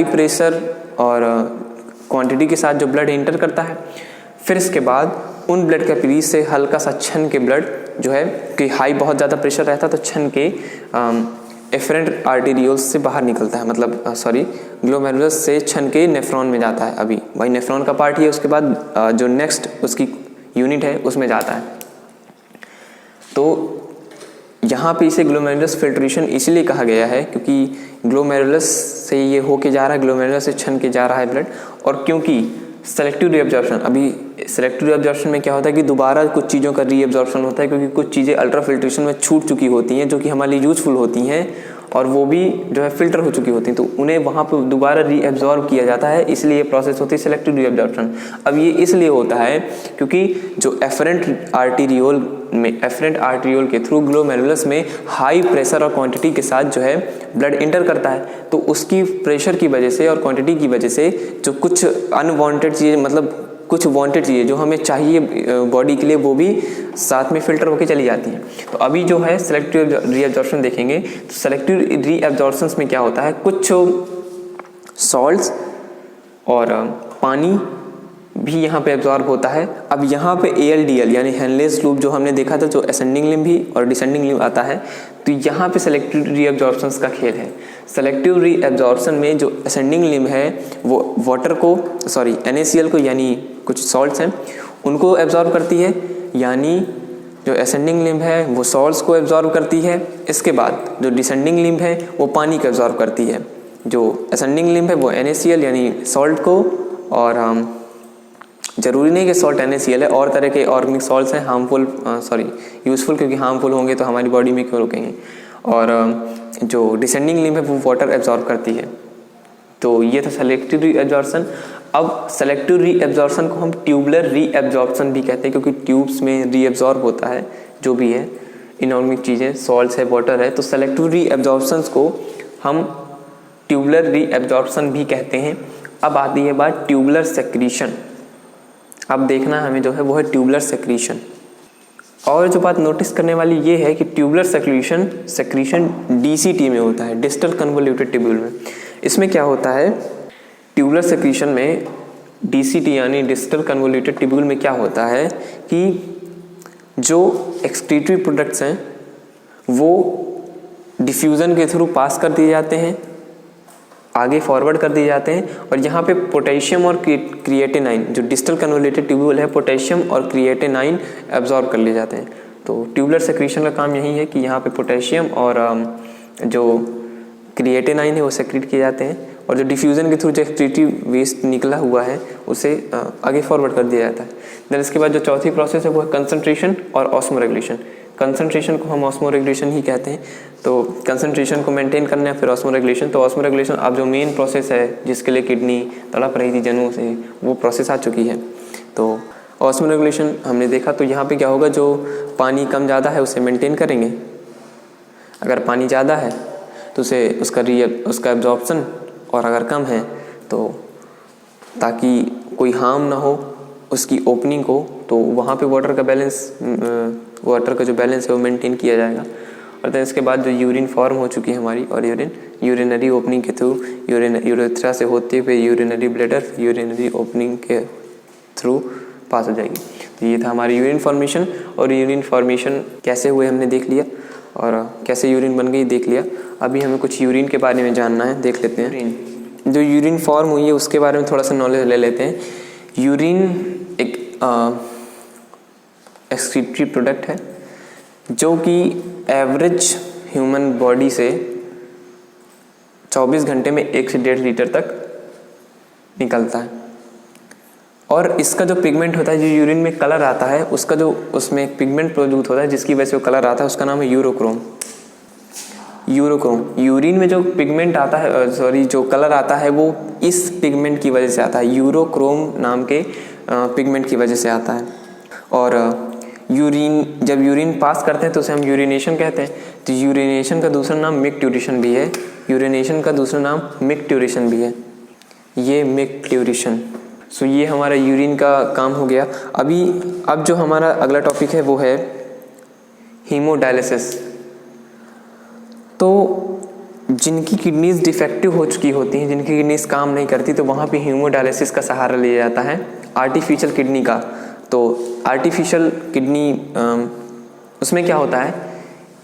प्रेशर और क्वांटिटी के साथ जो ब्लड एंटर करता है। फिर इसके बाद उन ब्लड कैपिलरीज से हल्का सा छन के ब्लड जो है, कि हाई बहुत ज़्यादा प्रेशर रहता है तो छन के एफरेंट आर्टेरियोल्स से बाहर निकलता है, मतलब ग्लोमेरुलस से छन के नेफ्रॉन में जाता है। अभी वही नेफ्रॉन का पार्ट ही है, उसके बाद जो नेक्स्ट उसकी यूनिट है उसमें जाता है। तो यहाँ पे इसे ग्लोमेरुलस फिल्ट्रेशन इसलिए कहा गया है क्योंकि ग्लोमेरुलस से ये होके जा रहा है, ग्लोमेरुलस से छन के जा रहा है ब्लड। और क्योंकि सेलेक्टिव रीअब्जॉर्प्शन, अभी सेलेक्टिव रीअब्जॉर्प्शन में क्या होता है कि दोबारा कुछ चीज़ों का रीअब्जॉर्प्शन होता है, क्योंकि कुछ चीज़ें अल्ट्रा फिल्ट्रेशन में छूट चुकी होती हैं जो कि हमारे लिए यूजफुल होती हैं और वो भी जो है फिल्टर हो चुकी होती हैं, तो उन्हें वहाँ पर दोबारा रीअब्जॉर्ब किया जाता है, इसलिए ये प्रोसेस होती है सेलेक्टिव रीअब्जॉर्प्शन। अब ये इसलिए होता है क्योंकि जो एफरेंट आर्टेरियोल के थ्रू ग्लोमेरुलस में हाई प्रेशर और क्वांटिटी के साथ जो है ब्लड एंटर करता है, तो उसकी प्रेशर की वजह से और क्वांटिटी की वजह से जो कुछ अनवांटेड चीज़ें, मतलब कुछ वांटेड चीज़ें जो हमें चाहिए बॉडी के लिए, वो भी साथ में फिल्टर होकर चली जाती हैं। तो अभी जो है सेलेक्टिव रीअब्जॉर्प्शन देखेंगे। तो सेलेक्टिव रीअब्जॉर्प्शन में क्या होता है, कुछ सॉल्ट्स और पानी भी यहाँ पे एब्जॉर्ब होता है। अब यहाँ पे ALDL यानी हेनलेस लूप जो हमने देखा था, जो असेंडिंग लिम्ब भी और डिसेंडिंग लिम्ब आता है, तो यहाँ पे सेलेक्टिव रीअब्जॉर्प्शन का खेल है। सेलेक्टिव रीअब्जॉर्प्शन में जो असेंडिंग लिम्ब है वो वाटर को, NaCl को, यानी कुछ सॉल्ट्स हैं उनको एब्जॉर्ब करती है, यानी जो असेंडिंग लिम्ब है वो सॉल्ट्स को एब्जॉर्ब करती है। इसके बाद जो डिसेंडिंग लिम्ब है वो पानी को एब्जॉर्ब करती है। जो असेंडिंग लिम्ब है वो NaCl यानी सॉल्ट को, और ज़रूरी नहीं कि सॉल्ट NaCl है, और तरह के ऑर्गेनिक सॉल्ट्स हैं यूज़फुल, क्योंकि हार्मफुल होंगे तो हमारी बॉडी में क्यों रुकेंगे। और जो डिसेंडिंग लिम्ब है वो वाटर एब्जॉर्ब करती है। तो ये था सेलेक्टिव रीअब्जॉर्प्शन। अब सेलेक्टिव रीअब्जॉर्प्शन को हम ट्यूबुलर रीअब्जॉर्प्शन भी कहते हैं, क्योंकि ट्यूब्स में रीअब्जॉर्ब होता है जो भी है इनऑर्गेनिक चीज़ें, सॉल्ट्स है, वाटर है। तो सेलेक्टिव रीअब्जॉर्प्शन को हम ट्यूबुलर रीअब्जॉर्प्शन भी कहते हैं। अब आती है बात ट्यूबुलर सेक्रीशन। अब देखना हमें जो है वो है ट्यूबुलर सेक्रीशन। और जो बात नोटिस करने वाली ये है कि ट्यूबुलर सेक्रीशन DCT में होता है, डिस्टल कन्वोल्यूटेड ट्यूब्यूल में। इसमें क्या होता है, ट्यूबुलर सेक्रीशन में DCT यानी डिस्टल कन्वोल्यूटेड ट्यूब्यूल में क्या होता है कि जो एक्सक्रीटरी प्रोडक्ट्स हैं वो डिफ्यूज़न के थ्रू पास कर दिए जाते हैं आगे फॉरवर्ड कर दिए जाते हैं और यहाँ पे पोटेशियम और क्रिएटिनाइन, जो डिस्टल कन्वोलेटेड ट्यूब्यूल है, पोटेशियम और क्रिएटिनाइन एब्जॉर्ब कर लिए जाते हैं। तो ट्यूबुलर सेक्रीशन का काम यही है कि यहाँ पे पोटेशियम और जो क्रिएटिनाइन है वो सेक्रीट किए जाते हैं और जो डिफ्यूज़न के थ्रू जो एक्सक्रीटिव वेस्ट निकला हुआ है उसे आगे फॉरवर्ड कर दिया जाता है। देन इसके बाद जो चौथी प्रोसेस है वो है कंसंट्रेशन और ऑस्मो रेगुलेशन। कंसंट्रेशन को हम ऑस्मो रेगुलेशन ही कहते हैं, तो कंसंट्रेशन को मेंटेन करना है, फिर ऑस्मो रेगुलेशन। तो ऑस्मो रेगुलेशन अब जो मेन प्रोसेस है जिसके लिए किडनी तड़प रही थी जनों से, वो प्रोसेस आ चुकी है। तो ऑस्मो रेगुलेशन हमने देखा, तो यहाँ पे क्या होगा, जो पानी कम ज़्यादा है उसे मेंटेन करेंगे। अगर पानी ज़्यादा है तो उसे उसका एब्जॉर्प्शन, और अगर कम है तो ताकि कोई हार्म ना हो उसकी ओपनिंग को, तो वहाँ पे वाटर का जो बैलेंस है वो मेंटेन किया जाएगा। और then इसके बाद जो यूरिन फॉर्म हो चुकी है हमारी, और यूरिनरी ओपनिंग के थ्रू यूरेथ्रा से होते हुए यूरिनरी ब्लैडर, यूरिनरी ओपनिंग के थ्रू पास हो जाएगी। तो ये था हमारी यूरिन फॉर्मेशन। और यूरिन फॉर्मेशन कैसे हुए हमने देख लिया, और कैसे यूरिन बन गई देख लिया। अभी हमें कुछ यूरिन के बारे में जानना है, देख लेते हैं। जो यूरिन फॉर्म हुई है उसके बारे में थोड़ा सा नॉलेज ले लेते हैं। यूरिन एक एक्सक्रीटरी प्रोडक्ट है जो कि एवरेज ह्यूमन बॉडी से 24 घंटे में 1 से 1.5 लीटर तक निकलता है। और इसका जो पिगमेंट होता है, जो यूरिन में कलर आता है, उसका जो उसमें एक पिगमेंट प्रोड्यूस होता है जिसकी वजह से वो कलर आता है, उसका नाम है यूरोक्रोम। यूरिन में जो पिगमेंट आता है, जो कलर आता है वो इस पिगमेंट की वजह से आता है, यूरोक्रोम नाम के पिगमेंट की वजह से आता है। और जब यूरिन पास करते हैं तो उसे हम यूरिनेशन कहते हैं। तो यूरिनेशन का दूसरा नाम मिक्ट्यूरेशन भी है। यूरिनेशन का दूसरा नाम मिक्ट्यूरेशन भी है, ये मिक्ट्यूरेशन। सो ये हमारा यूरिन का काम हो गया। अब जो हमारा अगला टॉपिक है वो है हीमोडायलिसिस। तो जिनकी किडनीज डिफेक्टिव हो चुकी होती हैं, जिनकी किडनीज काम नहीं करती, तो वहाँ पे हीमोडायलिसिस का सहारा लिया जाता है आर्टिफिशियल किडनी का। तो आर्टिफिशियल किडनी उसमें क्या होता है,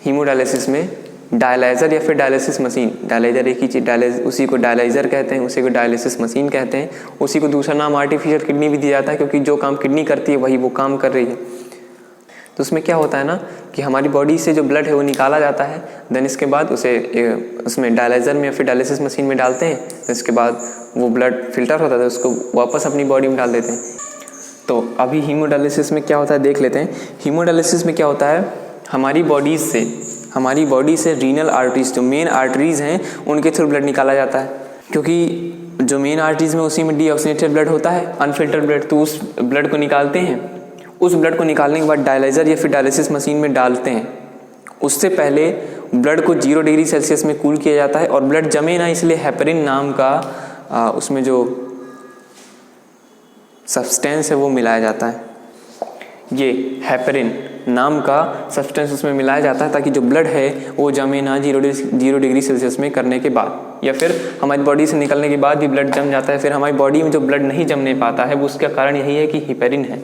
हीमोडायलिसिस में डायलाइज़र या फिर डायलिसिस मशीन, डायलाइज़र एक ही चीज़, उसी को डायलाइज़र कहते हैं, उसी को डायलिसिस मशीन कहते हैं। उसी को दूसरा नाम आर्टिफिशियल किडनी भी दिया जाता है क्योंकि जो काम किडनी करती है वही वो काम कर रही है। तो उसमें क्या होता है ना कि हमारी बॉडी से जो ब्लड है वो निकाला जाता है, देन इसके बाद उसमें डायलाइज़र में या फिर डायलिसिस मशीन में डालते हैं। तो इसके बाद वो ब्लड फिल्टर होता है, उसको वापस अपनी बॉडी में डाल देते हैं। तो अभी हीमोडायलिसिस में क्या होता है देख लेते हैं। हीमोडायलिसिस में क्या होता है, हमारी बॉडी से रीनल आर्टरीज, जो मेन आर्टरीज हैं, उनके थ्रू ब्लड निकाला जाता है। क्योंकि जो मेन आर्टरीज में उसी में डीऑक्सीनेटेड ब्लड होता है, अनफिल्टर्ड ब्लड, तो उस ब्लड को निकालते हैं। उस ब्लड को निकालने के बाद डायलाइज़र या फिर डायलिसिस मशीन में डालते हैं। उससे पहले ब्लड को 0 डिग्री सेल्सियस में कूल किया जाता है और ब्लड जमे ना, इसलिए हेपरिन नाम का उसमें जो सब्सटेंस है वो मिलाया जाता है। ये हेपरिन नाम का सब्सटेंस उसमें मिलाया जाता है ताकि जो ब्लड है वो जमे ना 0 डिग्री सेल्सियस में करने के बाद, या फिर हमारी बॉडी से निकलने के बाद भी ब्लड जम जाता है। फिर हमारी बॉडी में जो ब्लड नहीं जमने पाता है वो उसका कारण यही है कि हेपरिन है।